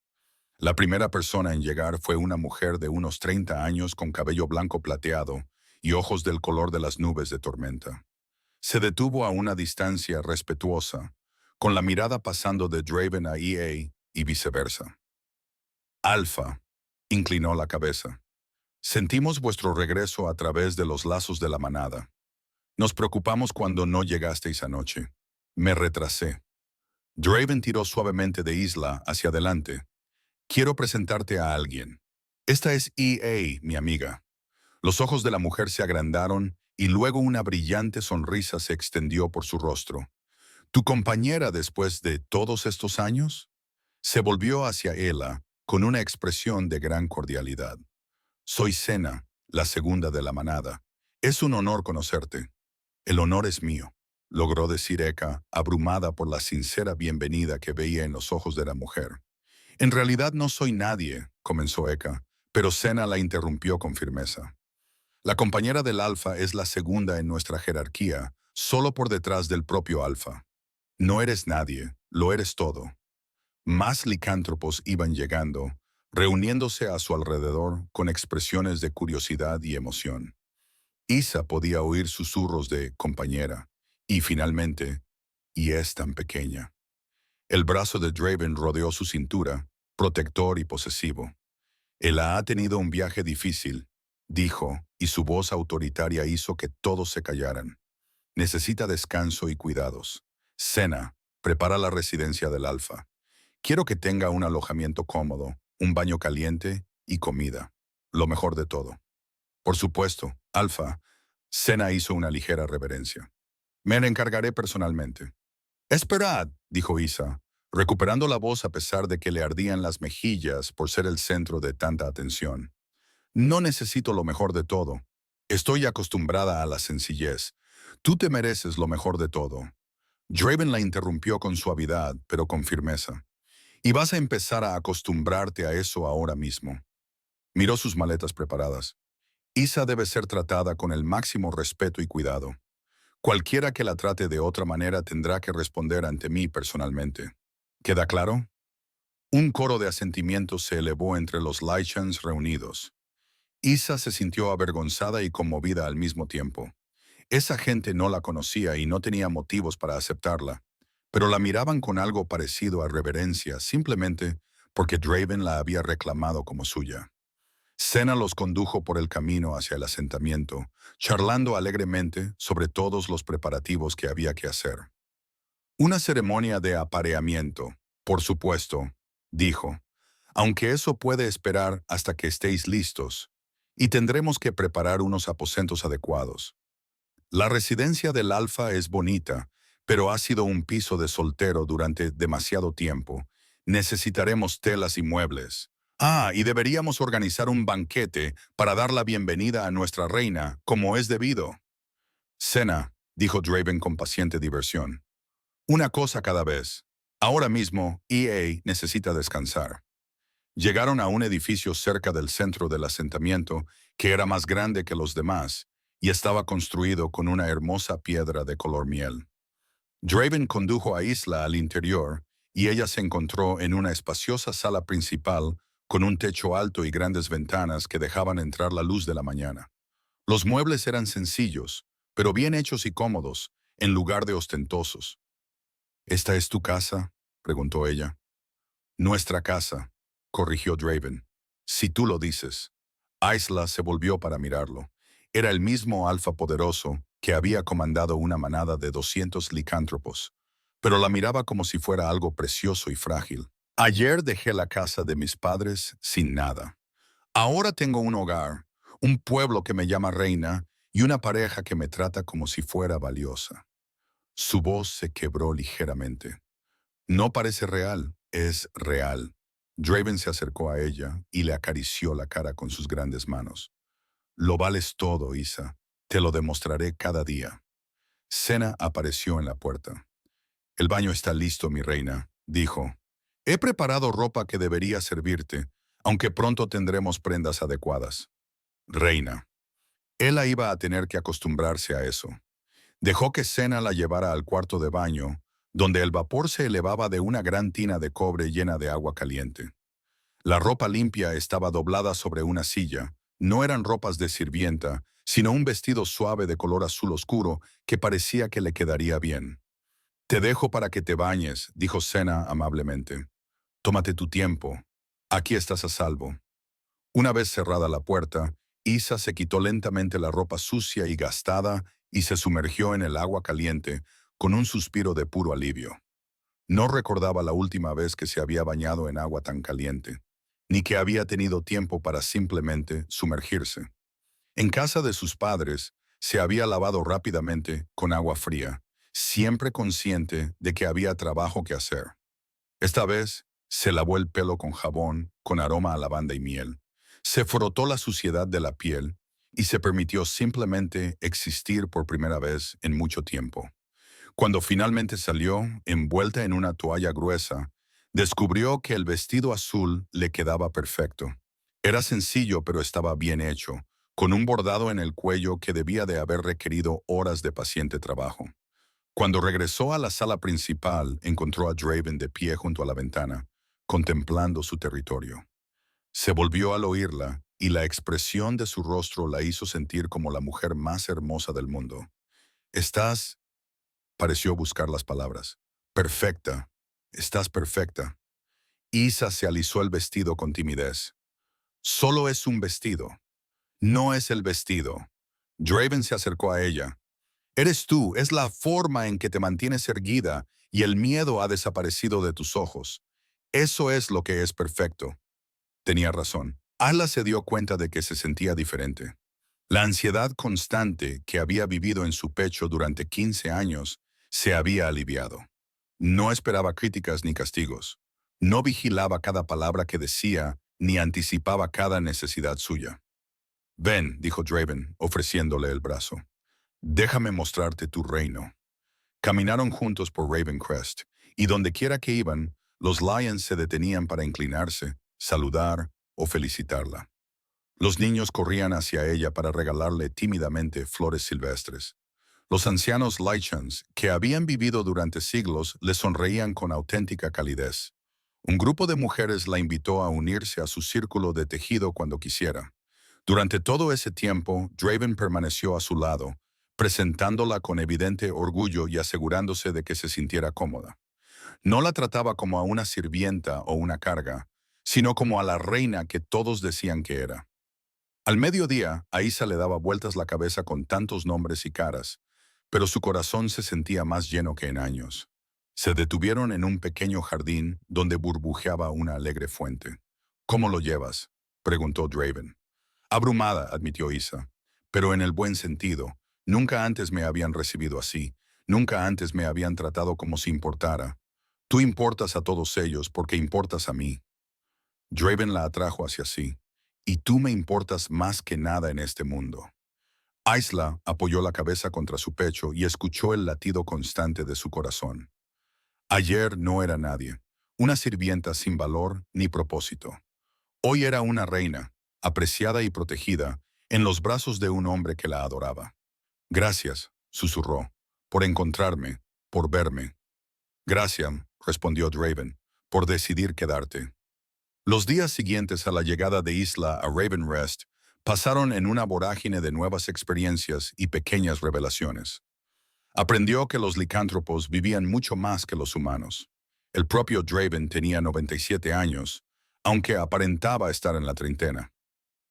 La primera persona en llegar fue una mujer de unos 30 años con cabello blanco plateado y ojos del color de las nubes de tormenta. Se detuvo a una distancia respetuosa, con la mirada pasando de Draven a EA y viceversa. Alfa, inclinó la cabeza. Sentimos vuestro regreso a través de los lazos de la manada. Nos preocupamos cuando no llegasteis anoche. Me retrasé. Draven tiró suavemente de Isla hacia adelante. Quiero presentarte a alguien. Esta es EA, mi amiga. Los ojos de la mujer se agrandaron y luego una brillante sonrisa se extendió por su rostro. ¿Tu compañera después de todos estos años? Se volvió hacia Ela con una expresión de gran cordialidad. Soy Sena, la segunda de la manada. Es un honor conocerte. El honor es mío, logró decir Eka, abrumada por la sincera bienvenida que veía en los ojos de la mujer. En realidad no soy nadie, comenzó Eka, pero Sena la interrumpió con firmeza. La compañera del Alfa es la segunda en nuestra jerarquía, solo por detrás del propio Alfa. No eres nadie, lo eres todo. Más licántropos iban llegando, reuniéndose a su alrededor con expresiones de curiosidad y emoción. Isa podía oír susurros de compañera, y finalmente, y es tan pequeña. El brazo de Draven rodeó su cintura, protector y posesivo. Él ha tenido un viaje difícil, dijo, y su voz autoritaria hizo que todos se callaran. Necesita descanso y cuidados. Sena, prepara la residencia del Alfa. Quiero que tenga un alojamiento cómodo, un baño caliente y comida. Lo mejor de todo. Por supuesto, Alfa. Sena hizo una ligera reverencia. Me encargaré personalmente. Esperad, dijo Isa, recuperando la voz a pesar de que le ardían las mejillas por ser el centro de tanta atención. No necesito lo mejor de todo. Estoy acostumbrada a la sencillez. Tú te mereces lo mejor de todo. Draven la interrumpió con suavidad, pero con firmeza. Y vas a empezar a acostumbrarte a eso ahora mismo. Miró sus maletas preparadas. Isa debe ser tratada con el máximo respeto y cuidado. Cualquiera que la trate de otra manera tendrá que responder ante mí personalmente. ¿Queda claro? Un coro de asentimientos se elevó entre los Lychans reunidos. Isa se sintió avergonzada y conmovida al mismo tiempo. Esa gente no la conocía y no tenía motivos para aceptarla, pero la miraban con algo parecido a reverencia simplemente porque Draven la había reclamado como suya. Sena los condujo por el camino hacia el asentamiento, charlando alegremente sobre todos los preparativos que había que hacer. Una ceremonia de apareamiento, por supuesto, dijo, aunque eso puede esperar hasta que estéis listos, y tendremos que preparar unos aposentos adecuados. La residencia del Alfa es bonita, pero ha sido un piso de soltero durante demasiado tiempo. Necesitaremos telas y muebles. Ah, y deberíamos organizar un banquete para dar la bienvenida a nuestra reina, como es debido. Sena, dijo Draven con paciente diversión. Una cosa cada vez. Ahora mismo, EA necesita descansar. Llegaron a un edificio cerca del centro del asentamiento que era más grande que los demás y estaba construido con una hermosa piedra de color miel. Draven condujo a Isla al interior y ella se encontró en una espaciosa sala principal con un techo alto y grandes ventanas que dejaban entrar la luz de la mañana. Los muebles eran sencillos, pero bien hechos y cómodos, en lugar de ostentosos. ¿Esta es tu casa?, preguntó ella. Nuestra casa, corrigió Draven. Si tú lo dices. Isla se volvió para mirarlo. Era el mismo alfa poderoso que había comandado una manada de 200 licántropos. pero la miraba como si fuera algo precioso y frágil. Ayer dejé la casa de mis padres sin nada. Ahora tengo un hogar, un pueblo que me llama reina y una pareja que me trata como si fuera valiosa. Su voz se quebró ligeramente. No parece real, es real. Draven se acercó a ella y le acarició la cara con sus grandes manos. Lo vales todo, Isa. Te lo demostraré cada día. Senna apareció en la puerta. El baño está listo, mi reina, dijo. He preparado ropa que debería servirte, aunque pronto tendremos prendas adecuadas. Reina. Ella iba a tener que acostumbrarse a eso. Dejó que Senna la llevara al cuarto de baño, donde el vapor se elevaba de una gran tina de cobre llena de agua caliente. La ropa limpia estaba doblada sobre una silla. No eran ropas de sirvienta, sino un vestido suave de color azul oscuro que parecía que le quedaría bien. Te dejo para que te bañes, dijo Senna amablemente. Tómate tu tiempo. Aquí estás a salvo. Una vez cerrada la puerta, Isa se quitó lentamente la ropa sucia y gastada y se sumergió en el agua caliente con un suspiro de puro alivio. No recordaba la última vez que se había bañado en agua tan caliente, ni que había tenido tiempo para simplemente sumergirse. En casa de sus padres, se había lavado rápidamente con agua fría, siempre consciente de que había trabajo que hacer. Esta vez, se lavó el pelo con jabón, con aroma a lavanda y miel. Se frotó la suciedad de la piel y se permitió simplemente existir por primera vez en mucho tiempo. Cuando finalmente salió, envuelta en una toalla gruesa, descubrió que el vestido azul le quedaba perfecto. Era sencillo, pero estaba bien hecho, con un bordado en el cuello que debía de haber requerido horas de paciente trabajo. Cuando regresó a la sala principal, encontró a Draven de pie junto a la ventana, contemplando su territorio. Se volvió al oírla, y la expresión de su rostro la hizo sentir como la mujer más hermosa del mundo. Estás, pareció buscar las palabras. Perfecta. Estás perfecta. Isa se alisó el vestido con timidez. Solo es un vestido. No es el vestido. Draven se acercó a ella. Eres tú, es la forma en que te mantienes erguida y el miedo ha desaparecido de tus ojos. Eso es lo que es perfecto. Tenía razón. Ala se dio cuenta de que se sentía diferente. La ansiedad constante que había vivido en su pecho durante 15 años se había aliviado. No esperaba críticas ni castigos. No vigilaba cada palabra que decía ni anticipaba cada necesidad suya. Ven, dijo Draven, ofreciéndole el brazo. Déjame mostrarte tu reino. Caminaron juntos por Ravencrest, y donde quiera que iban, los Lions se detenían para inclinarse, saludar o felicitarla. Los niños corrían hacia ella para regalarle tímidamente flores silvestres. Los ancianos Lychans, que habían vivido durante siglos, le sonreían con auténtica calidez. Un grupo de mujeres la invitó a unirse a su círculo de tejido cuando quisiera. Durante todo ese tiempo, Draven permaneció a su lado, presentándola con evidente orgullo y asegurándose de que se sintiera cómoda. No la trataba como a una sirvienta o una carga, sino como a la reina que todos decían que era. Al mediodía, a Isa le daba vueltas la cabeza con tantos nombres y caras, pero su corazón se sentía más lleno que en años. Se detuvieron en un pequeño jardín donde burbujeaba una alegre fuente. ¿Cómo lo llevas?, preguntó Draven. Abrumada, admitió Isa, pero en el buen sentido. Nunca antes me habían recibido así. Nunca antes me habían tratado como si importara. Tú importas a todos ellos porque importas a mí. Draven la atrajo hacia sí. Y tú me importas más que nada en este mundo. Isla apoyó la cabeza contra su pecho y escuchó el latido constante de su corazón. Ayer no era nadie, una sirvienta sin valor ni propósito. Hoy era una reina, apreciada y protegida, en los brazos de un hombre que la adoraba. Gracias, susurró, por encontrarme, por verme. Gracias, respondió Draven, por decidir quedarte. Los días siguientes a la llegada de Isla a Ravenrest pasaron en una vorágine de nuevas experiencias y pequeñas revelaciones. Aprendió que los licántropos vivían mucho más que los humanos. El propio Draven tenía 97 años, aunque aparentaba estar en la treintena.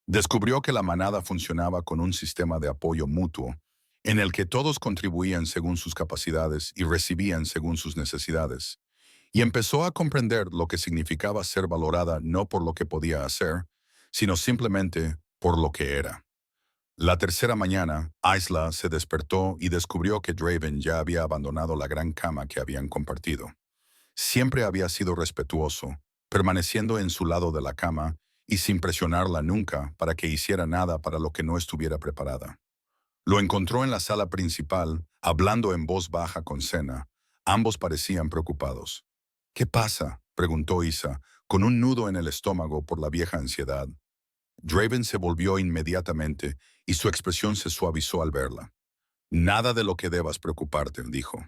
Descubrió que la manada funcionaba con un sistema de apoyo mutuo en el que todos contribuían según sus capacidades y recibían según sus necesidades, y empezó a comprender lo que significaba ser valorada no por lo que podía hacer, sino simplemente por lo que era. La tercera mañana, Isla se despertó y descubrió que Draven ya había abandonado la gran cama que habían compartido. Siempre había sido respetuoso, permaneciendo en su lado de la cama y sin presionarla nunca para que hiciera nada para lo que no estuviera preparada. Lo encontró en la sala principal, hablando en voz baja con Senna. Ambos parecían preocupados. ¿Qué pasa?, preguntó Isa, con un nudo en el estómago por la vieja ansiedad. Draven se volvió inmediatamente y su expresión se suavizó al verla. Nada de lo que debas preocuparte, dijo.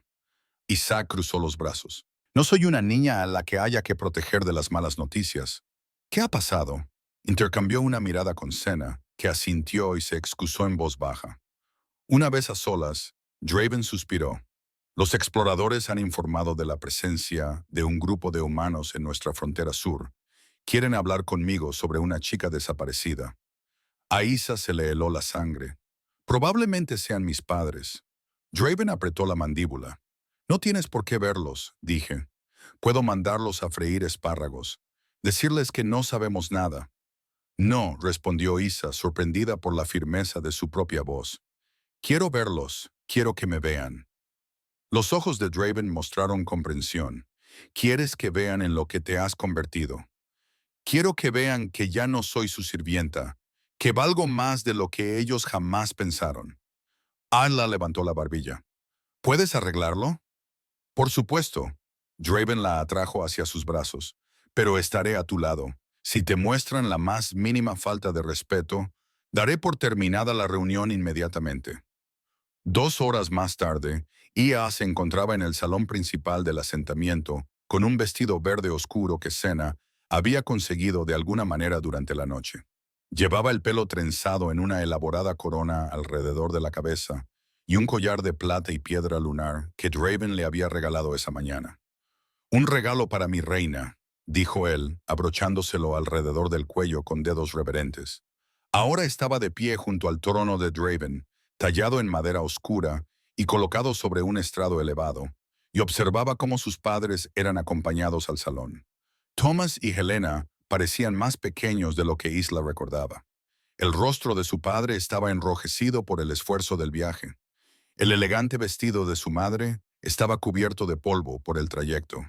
Isaac cruzó los brazos. No soy una niña a la que haya que proteger de las malas noticias. ¿Qué ha pasado? Intercambió una mirada con Senna, que asintió y se excusó en voz baja. Una vez a solas, Draven suspiró. Los exploradores han informado de la presencia de un grupo de humanos en nuestra frontera sur. Quieren hablar conmigo sobre una chica desaparecida. A Isa se le heló la sangre. Probablemente sean mis padres. Draven apretó la mandíbula. No tienes por qué verlos, dije. Puedo mandarlos a freír espárragos. Decirles que no sabemos nada. No, respondió Isa, sorprendida por la firmeza de su propia voz. Quiero verlos, quiero que me vean. Los ojos de Draven mostraron comprensión. Quieres que vean en lo que te has convertido. Quiero que vean que ya no soy su sirvienta, que valgo más de lo que ellos jamás pensaron. Ayla levantó la barbilla. ¿Puedes arreglarlo? Por supuesto. Draven la atrajo hacia sus brazos. Pero estaré a tu lado. Si te muestran la más mínima falta de respeto, daré por terminada la reunión inmediatamente. 2 horas más tarde, Ia se encontraba en el salón principal del asentamiento con un vestido verde oscuro que Senna había conseguido de alguna manera durante la noche. Llevaba el pelo trenzado en una elaborada corona alrededor de la cabeza y un collar de plata y piedra lunar que Draven le había regalado esa mañana. Un regalo para mi reina, dijo él, abrochándoselo alrededor del cuello con dedos reverentes. Ahora estaba de pie junto al trono de Draven, tallado en madera oscura y colocado sobre un estrado elevado, y observaba cómo sus padres eran acompañados al salón. Thomas y Helena parecían más pequeños de lo que Isla recordaba. El rostro de su padre estaba enrojecido por el esfuerzo del viaje. El elegante vestido de su madre estaba cubierto de polvo por el trayecto.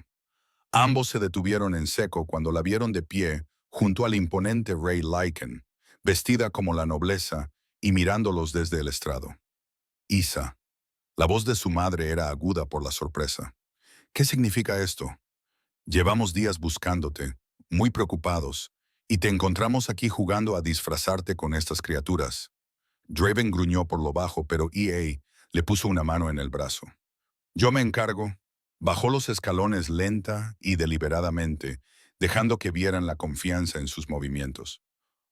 Ambos se detuvieron en seco cuando la vieron de pie junto al imponente rey Lycan, vestida como la nobleza y mirándolos desde el estrado. Isa. La voz de su madre era aguda por la sorpresa. ¿Qué significa esto? Llevamos días buscándote, muy preocupados, y te encontramos aquí jugando a disfrazarte con estas criaturas. Draven gruñó por lo bajo, pero E.A. le puso una mano en el brazo. Yo me encargo. Bajó los escalones lenta y deliberadamente, dejando que vieran la confianza en sus movimientos.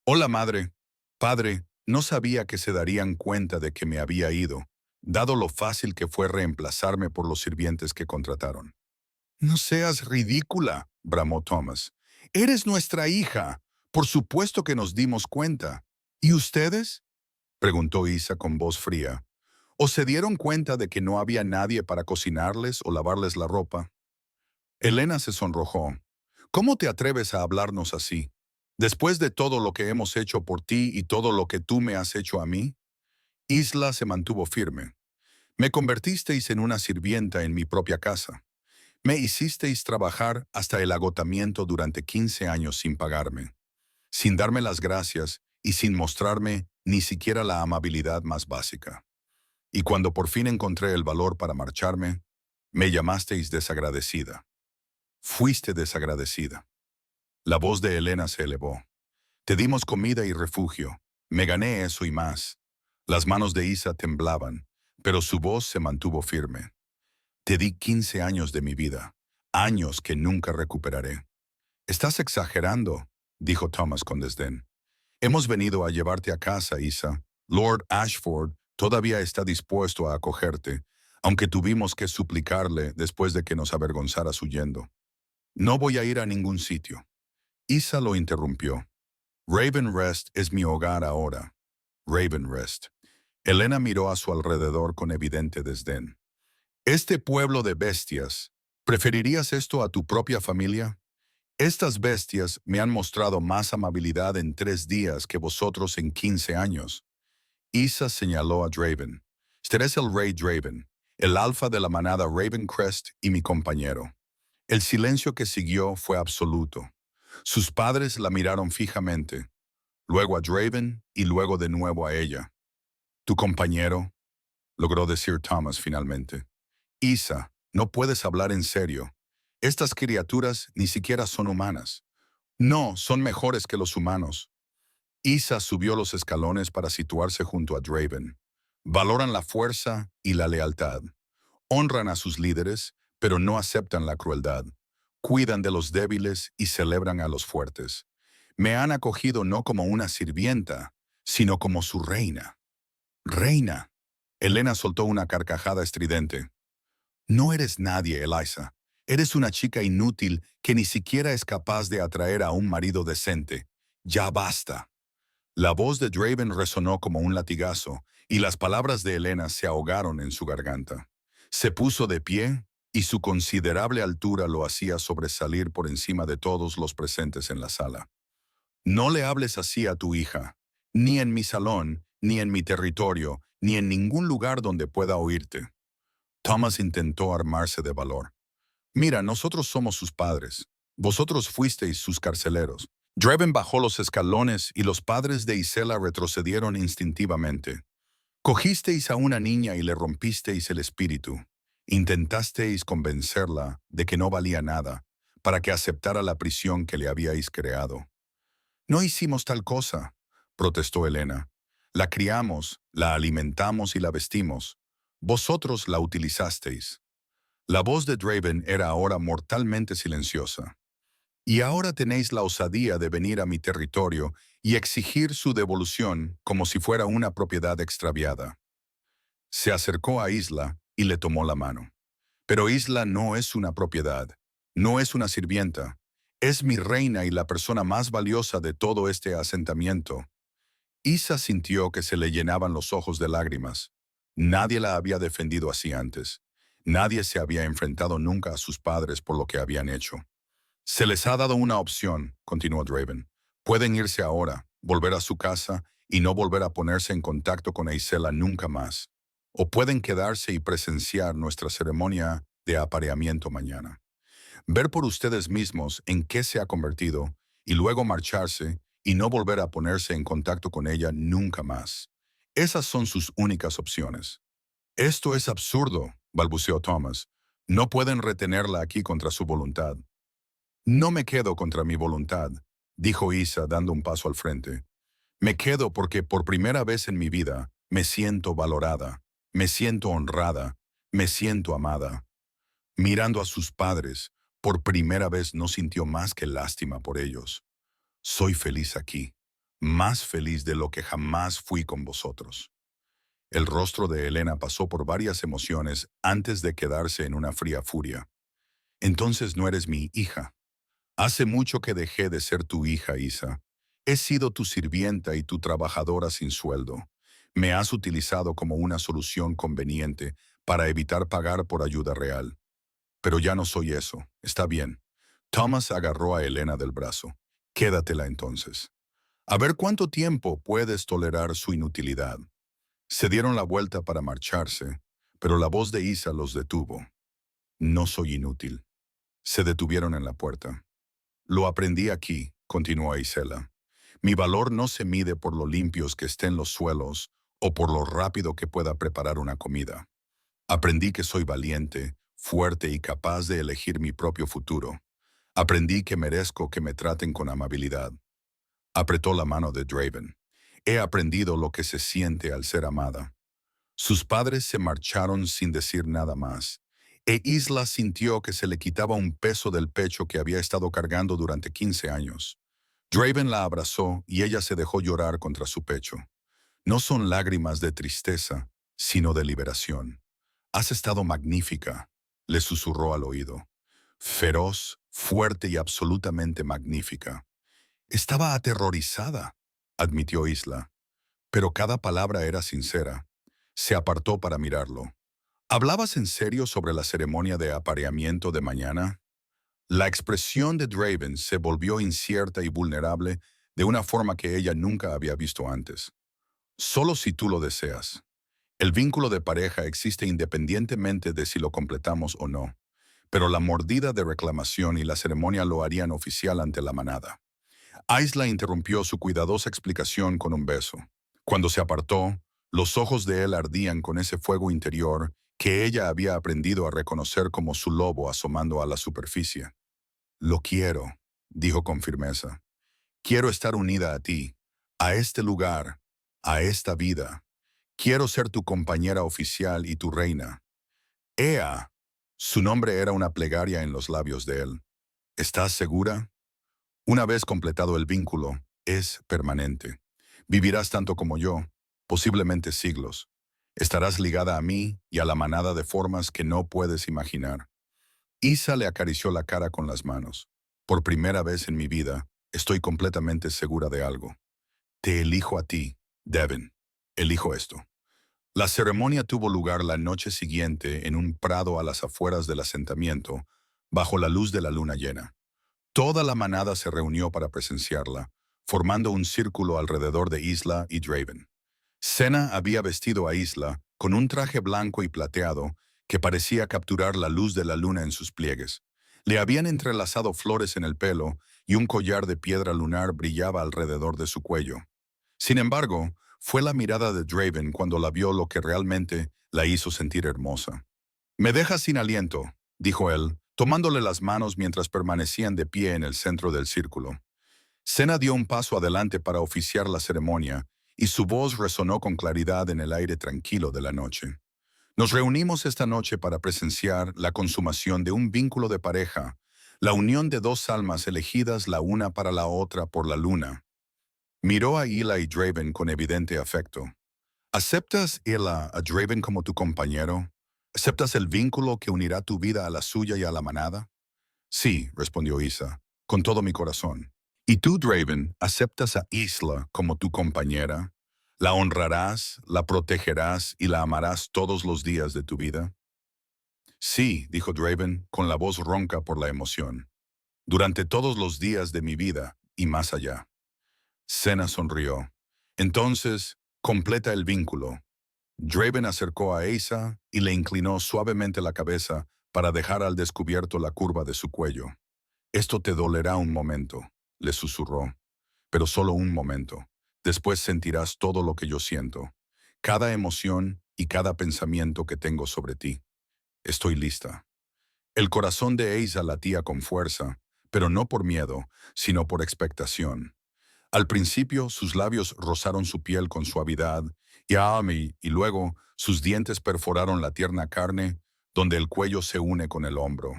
Hola, madre. Padre, no sabía que se darían cuenta de que me había ido, dado lo fácil que fue reemplazarme por los sirvientes que contrataron. No seas ridícula, bramó Thomas. Eres nuestra hija. Por supuesto que nos dimos cuenta. ¿Y ustedes?, preguntó Isa con voz fría. ¿O se dieron cuenta de que no había nadie para cocinarles o lavarles la ropa? Helena se sonrojó. ¿Cómo te atreves a hablarnos así? Después de todo lo que hemos hecho por ti y todo lo que tú me has hecho a mí. Isla se mantuvo firme. Me convertisteis en una sirvienta en mi propia casa. Me hicisteis trabajar hasta el agotamiento durante 15 años sin pagarme, sin darme las gracias y sin mostrarme ni siquiera la amabilidad más básica. Y cuando por fin encontré el valor para marcharme, me llamasteis desagradecida. Fuiste desagradecida. La voz de Helena se elevó. Te dimos comida y refugio. Me gané eso y más. Las manos de Isa temblaban, pero su voz se mantuvo firme. Te di 15 años de mi vida, años que nunca recuperaré. Estás exagerando, dijo Thomas con desdén. Hemos venido a llevarte a casa, Isa. Lord Ashford todavía está dispuesto a acogerte, aunque tuvimos que suplicarle después de que nos avergonzaras huyendo. No voy a ir a ningún sitio. Isa lo interrumpió. Ravenrest es mi hogar ahora. Ravenrest. Elena miró a su alrededor con evidente desdén. Este pueblo de bestias, ¿preferirías esto a tu propia familia? Estas bestias me han mostrado más amabilidad en 3 días que vosotros en 15 años. Isa señaló a Draven. Este es el rey Draven, el alfa de la manada Ravencrest y mi compañero. El silencio que siguió fue absoluto. Sus padres la miraron fijamente, luego a Draven y luego de nuevo a ella. Tu compañero, logró decir Thomas finalmente. Isa, no puedes hablar en serio. Estas criaturas ni siquiera son humanas. No, son mejores que los humanos. Isa subió los escalones para situarse junto a Draven. Valoran la fuerza y la lealtad. Honran a sus líderes, pero no aceptan la crueldad. Cuidan de los débiles y celebran a los fuertes. Me han acogido no como una sirvienta, sino como su reina. Reina. Elena soltó una carcajada estridente. No eres nadie, Eliza. Eres una chica inútil que ni siquiera es capaz de atraer a un marido decente. Ya basta. La voz de Draven resonó como un latigazo, y las palabras de Elena se ahogaron en su garganta. Se puso de pie, y su considerable altura lo hacía sobresalir por encima de todos los presentes en la sala. No le hables así a tu hija, ni en mi salón, ni en mi territorio, ni en ningún lugar donde pueda oírte. Thomas intentó armarse de valor. Mira, nosotros somos sus padres. Vosotros fuisteis sus carceleros. Draven bajó los escalones y los padres de Isela retrocedieron instintivamente. Cogisteis a una niña y le rompisteis el espíritu. Intentasteis convencerla de que no valía nada, para que aceptara la prisión que le habíais creado. No hicimos tal cosa, protestó Elena. La criamos, la alimentamos y la vestimos. Vosotros la utilizasteis. La voz de Draven era ahora mortalmente silenciosa. Y ahora tenéis la osadía de venir a mi territorio y exigir su devolución como si fuera una propiedad extraviada. Se acercó a Isla y le tomó la mano. Pero Isla no es una propiedad, no es una sirvienta. Es mi reina y la persona más valiosa de todo este asentamiento. Isa sintió que se le llenaban los ojos de lágrimas. Nadie la había defendido así antes. Nadie se había enfrentado nunca a sus padres por lo que habían hecho. Se les ha dado una opción, continuó Draven. Pueden irse ahora, volver a su casa y no volver a ponerse en contacto con Isela nunca más. O pueden quedarse y presenciar nuestra ceremonia de apareamiento mañana. Ver por ustedes mismos en qué se ha convertido y luego marcharse y no volver a ponerse en contacto con ella nunca más. Esas son sus únicas opciones. Esto es absurdo, balbuceó Thomas. No pueden retenerla aquí contra su voluntad. No me quedo contra mi voluntad, dijo Isa dando un paso al frente. Me quedo porque por primera vez en mi vida me siento valorada, me siento honrada, me siento amada. Mirando a sus padres, por primera vez no sintió más que lástima por ellos. Soy feliz aquí, más feliz de lo que jamás fui con vosotros. El rostro de Elena pasó por varias emociones antes de quedarse en una fría furia. Entonces no eres mi hija. Hace mucho que dejé de ser tu hija, Isa. He sido tu sirvienta y tu trabajadora sin sueldo. Me has utilizado como una solución conveniente para evitar pagar por ayuda real. Pero ya no soy eso. Está bien. Thomas agarró a Elena del brazo. Quédatela entonces. A ver cuánto tiempo puedes tolerar su inutilidad. Se dieron la vuelta para marcharse, pero la voz de Isa los detuvo. No soy inútil. Se detuvieron en la puerta. Lo aprendí aquí, continuó Isela. Mi valor no se mide por lo limpios que estén los suelos o por lo rápido que pueda preparar una comida. Aprendí que soy valiente, fuerte y capaz de elegir mi propio futuro. Aprendí que merezco que me traten con amabilidad. Apretó la mano de Draven. He aprendido lo que se siente al ser amada. Sus padres se marcharon sin decir nada más, e Isla sintió que se le quitaba un peso del pecho que había estado cargando durante 15 años. Draven la abrazó y ella se dejó llorar contra su pecho. No son lágrimas de tristeza, sino de liberación. Has estado magnífica, le susurró al oído. Feroz, fuerte y absolutamente magnífica. Estaba aterrorizada, admitió Isla, pero cada palabra era sincera. Se apartó para mirarlo. ¿Hablabas en serio sobre la ceremonia de apareamiento de mañana? La expresión de Draven se volvió incierta y vulnerable de una forma que ella nunca había visto antes. Solo si tú lo deseas. El vínculo de pareja existe independientemente de si lo completamos o no, pero la mordida de reclamación y la ceremonia lo harían oficial ante la manada. Aisla interrumpió su cuidadosa explicación con un beso. Cuando se apartó, los ojos de él ardían con ese fuego interior que ella había aprendido a reconocer como su lobo asomando a la superficie. Lo quiero, dijo con firmeza. Quiero estar unida a ti, a este lugar, a esta vida. Quiero ser tu compañera oficial y tu reina. Ea. Su nombre era una plegaria en los labios de él. ¿Estás segura? Una vez completado el vínculo, es permanente. Vivirás tanto como yo, posiblemente siglos. Estarás ligada a mí y a la manada de formas que no puedes imaginar. Isa le acarició la cara con las manos. Por primera vez en mi vida, estoy completamente segura de algo. Te elijo a ti, Devin. Elijo esto. La ceremonia tuvo lugar la noche siguiente en un prado a las afueras del asentamiento, bajo la luz de la luna llena. Toda la manada se reunió para presenciarla, formando un círculo alrededor de Isla y Draven. Senna había vestido a Isla con un traje blanco y plateado que parecía capturar la luz de la luna en sus pliegues. Le habían entrelazado flores en el pelo y un collar de piedra lunar brillaba alrededor de su cuello. Sin embargo, fue la mirada de Draven cuando la vio lo que realmente la hizo sentir hermosa. «Me dejas sin aliento», dijo él, tomándole las manos mientras permanecían de pie en el centro del círculo. Senna dio un paso adelante para oficiar la ceremonia, y su voz resonó con claridad en el aire tranquilo de la noche. Nos reunimos esta noche para presenciar la consumación de un vínculo de pareja, la unión de dos almas elegidas la una para la otra por la luna. Miró a Hila y Draven con evidente afecto. ¿Aceptas, Hila, a Draven como tu compañero? ¿Aceptas el vínculo que unirá tu vida a la suya y a la manada? Sí, respondió Isa, con todo mi corazón. ¿Y tú, Draven, aceptas a Isla como tu compañera? ¿La honrarás, la protegerás y la amarás todos los días de tu vida? Sí, dijo Draven, con la voz ronca por la emoción. Durante todos los días de mi vida y más allá. Senna sonrió. Entonces, completa el vínculo. Draven acercó a Isa y le inclinó suavemente la cabeza para dejar al descubierto la curva de su cuello. Esto te dolerá un momento, le susurró, pero solo un momento. Después sentirás todo lo que yo siento, cada emoción y cada pensamiento que tengo sobre ti. Estoy lista. El corazón de Isa latía con fuerza, pero no por miedo, sino por expectación. Al principio sus labios rozaron su piel con suavidad y luego sus dientes perforaron la tierna carne donde el cuello se une con el hombro.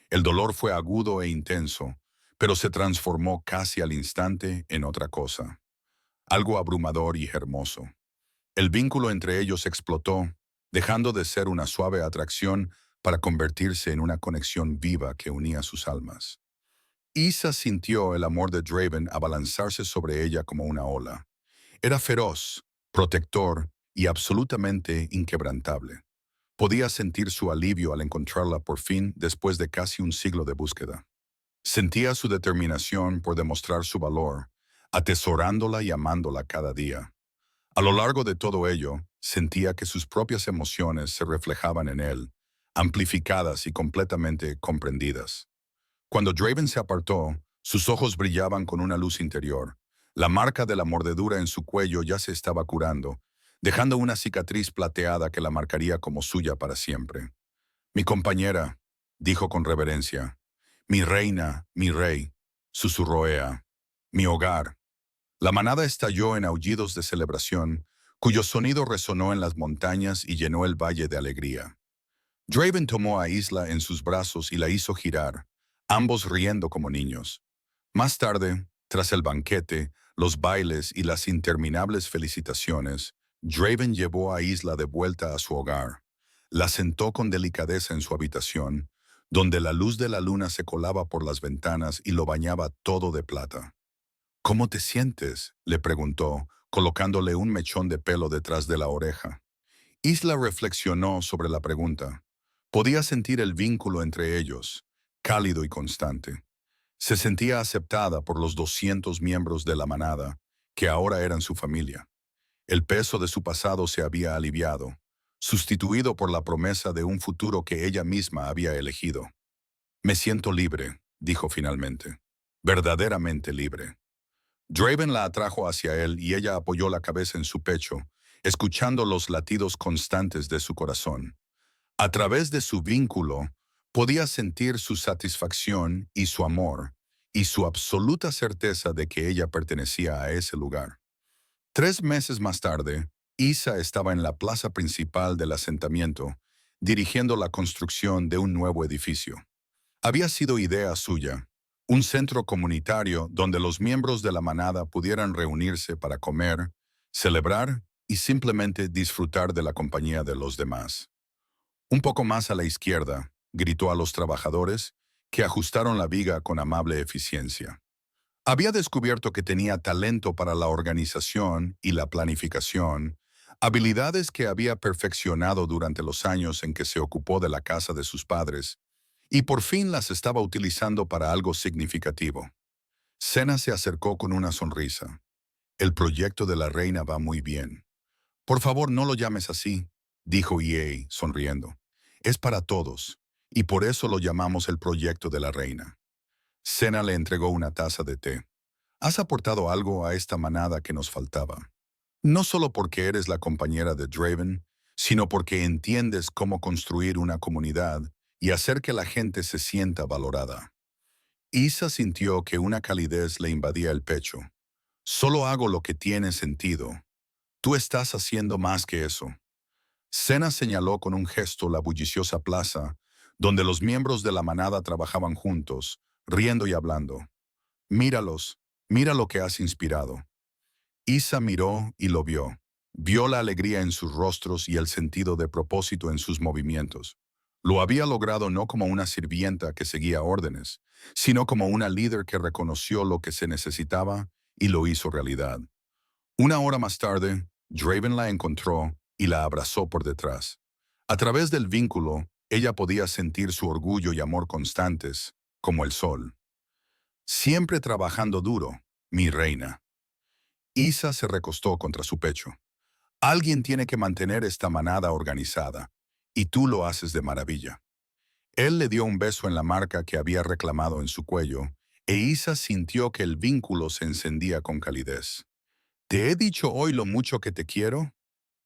El dolor fue agudo e intenso, pero se transformó casi al instante en otra cosa, algo abrumador y hermoso. El vínculo entre ellos explotó, dejando de ser una suave atracción para convertirse en una conexión viva que unía sus almas. Isa sintió el amor de Draven abalanzarse sobre ella como una ola. Era feroz, protector y absolutamente inquebrantable. Podía sentir su alivio al encontrarla por fin después de casi un siglo de búsqueda. Sentía su determinación por demostrar su valor, atesorándola y amándola cada día. A lo largo de todo ello, sentía que sus propias emociones se reflejaban en él, amplificadas y completamente comprendidas. Cuando Draven se apartó, sus ojos brillaban con una luz interior. La marca de la mordedura en su cuello ya se estaba curando, dejando una cicatriz plateada que la marcaría como suya para siempre. «Mi compañera», dijo con reverencia. «Mi reina, mi rey», susurró Ea. «Mi hogar». La manada estalló en aullidos de celebración, cuyo sonido resonó en las montañas y llenó el valle de alegría. Draven tomó a Isla en sus brazos y la hizo girar, ambos riendo como niños. Más tarde, tras el banquete, los bailes y las interminables felicitaciones, Draven llevó a Isla de vuelta a su hogar. La sentó con delicadeza en su habitación, donde la luz de la luna se colaba por las ventanas y lo bañaba todo de plata. «¿Cómo te sientes?», le preguntó, colocándole un mechón de pelo detrás de la oreja. Isla reflexionó sobre la pregunta. Podía sentir el vínculo entre ellos, cálido y constante. Se sentía aceptada por los 200 miembros de la manada, que ahora eran su familia. El peso de su pasado se había aliviado, sustituido por la promesa de un futuro que ella misma había elegido. Me siento libre, dijo finalmente. Verdaderamente libre. Draven la atrajo hacia él y ella apoyó la cabeza en su pecho, escuchando los latidos constantes de su corazón. A través de su vínculo, podía sentir su satisfacción y su amor, y su absoluta certeza de que ella pertenecía a ese lugar. 3 meses más tarde, Isa estaba en la plaza principal del asentamiento, dirigiendo la construcción de un nuevo edificio. Había sido idea suya, un centro comunitario donde los miembros de la manada pudieran reunirse para comer, celebrar y simplemente disfrutar de la compañía de los demás. Un poco más a la izquierda, gritó a los trabajadores, que ajustaron la viga con amable eficiencia. Había descubierto que tenía talento para la organización y la planificación, habilidades que había perfeccionado durante los años en que se ocupó de la casa de sus padres, y por fin las estaba utilizando para algo significativo. Sena se acercó con una sonrisa. El proyecto de la reina va muy bien. Por favor, no lo llames así, dijo EA, sonriendo. Es para todos, y por eso lo llamamos el proyecto de la reina. Sena le entregó una taza de té. Has aportado algo a esta manada que nos faltaba. No solo porque eres la compañera de Draven, sino porque entiendes cómo construir una comunidad y hacer que la gente se sienta valorada. Isa sintió que una calidez le invadía el pecho. Solo hago lo que tiene sentido. Tú estás haciendo más que eso. Sena señaló con un gesto la bulliciosa plaza, donde los miembros de la manada trabajaban juntos, riendo y hablando. Míralos, mira lo que has inspirado. Isa miró y lo vio. Vio la alegría en sus rostros y el sentido de propósito en sus movimientos. Lo había logrado no como una sirvienta que seguía órdenes, sino como una líder que reconoció lo que se necesitaba y lo hizo realidad. Una hora más tarde, Draven la encontró y la abrazó por detrás. A través del vínculo, ella podía sentir su orgullo y amor constantes, como el sol. Siempre trabajando duro, mi reina. Isa se recostó contra su pecho. Alguien tiene que mantener esta manada organizada, y tú lo haces de maravilla. Él le dio un beso en la marca que había reclamado en su cuello, e Isa sintió que el vínculo se encendía con calidez. ¿Te he dicho hoy lo mucho que te quiero?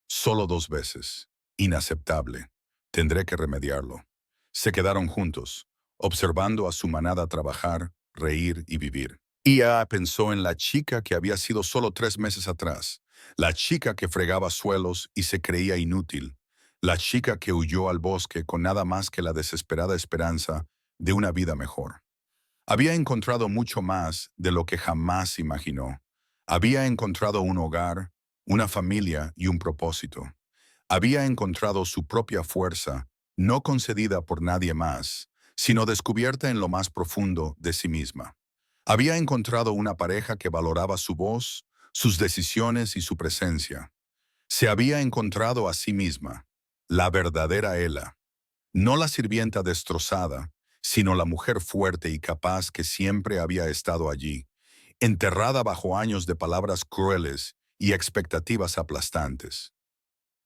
Solo 2 veces. Inaceptable. Tendré que remediarlo. Se quedaron juntos, observando a su manada trabajar, reír y vivir. Ia pensó en la chica que había sido solo 3 meses atrás, la chica que fregaba suelos y se creía inútil, la chica que huyó al bosque con nada más que la desesperada esperanza de una vida mejor. Había encontrado mucho más de lo que jamás imaginó. Había encontrado un hogar, una familia y un propósito. Había encontrado su propia fuerza, no concedida por nadie más, sino descubierta en lo más profundo de sí misma. Había encontrado una pareja que valoraba su voz, sus decisiones y su presencia. Se había encontrado a sí misma, la verdadera Ela, no la sirvienta destrozada, sino la mujer fuerte y capaz que siempre había estado allí, enterrada bajo años de palabras crueles y expectativas aplastantes.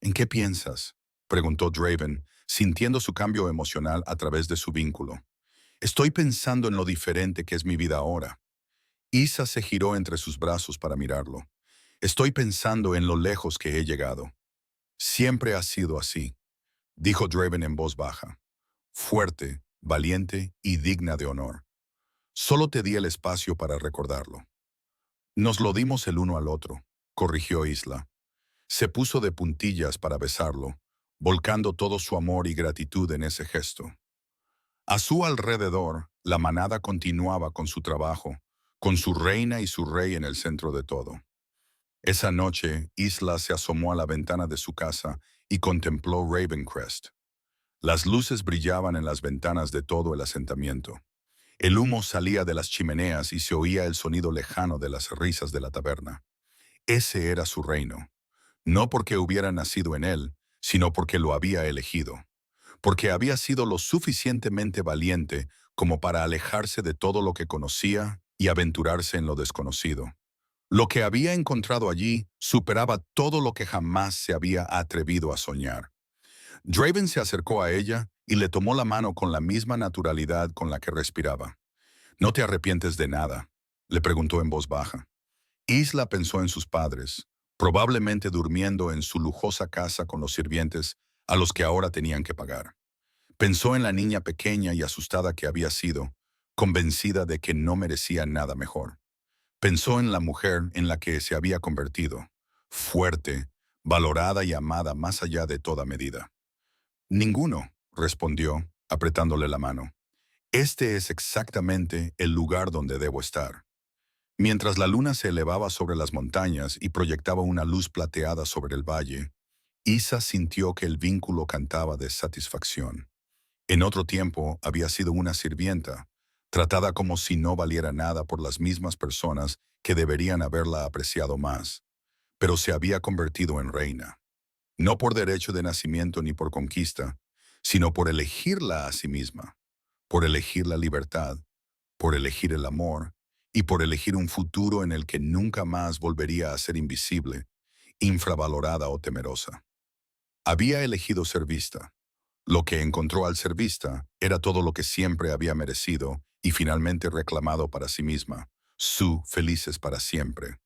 ¿En qué piensas?, preguntó Draven, sintiendo su cambio emocional a través de su vínculo. Estoy pensando en lo diferente que es mi vida ahora. Isa se giró entre sus brazos para mirarlo. Estoy pensando en lo lejos que he llegado. Siempre ha sido así, dijo Draven en voz baja. Fuerte, valiente y digna de honor. Solo te di el espacio para recordarlo. Nos lo dimos el uno al otro, corrigió Isla. Se puso de puntillas para besarlo, volcando todo su amor y gratitud en ese gesto. A su alrededor, la manada continuaba con su trabajo, con su reina y su rey en el centro de todo. Esa noche, Isla se asomó a la ventana de su casa y contempló Ravencrest. Las luces brillaban en las ventanas de todo el asentamiento. El humo salía de las chimeneas y se oía el sonido lejano de las risas de la taberna. Ese era su reino. No porque hubiera nacido en él, sino porque lo había elegido, porque había sido lo suficientemente valiente como para alejarse de todo lo que conocía y aventurarse en lo desconocido. Lo que había encontrado allí superaba todo lo que jamás se había atrevido a soñar. Draven se acercó a ella y le tomó la mano con la misma naturalidad con la que respiraba. «¿No te arrepientes de nada?», le preguntó en voz baja. Isla pensó en sus padres, probablemente durmiendo en su lujosa casa con los sirvientes a los que ahora tenían que pagar. Pensó en la niña pequeña y asustada que había sido, convencida de que no merecía nada mejor. Pensó en la mujer en la que se había convertido, fuerte, valorada y amada más allá de toda medida. «Ninguno», respondió, apretándole la mano. «Este es exactamente el lugar donde debo estar». Mientras la luna se elevaba sobre las montañas y proyectaba una luz plateada sobre el valle, Isa sintió que el vínculo cantaba de satisfacción. En otro tiempo había sido una sirvienta, tratada como si no valiera nada por las mismas personas que deberían haberla apreciado más, pero se había convertido en reina, no por derecho de nacimiento ni por conquista, sino por elegirla a sí misma, por elegir la libertad, por elegir el amor y por elegir un futuro en el que nunca más volvería a ser invisible, infravalorada o temerosa. Había elegido ser vista. Lo que encontró al ser vista era todo lo que siempre había merecido y finalmente reclamado para sí misma, su felices para siempre.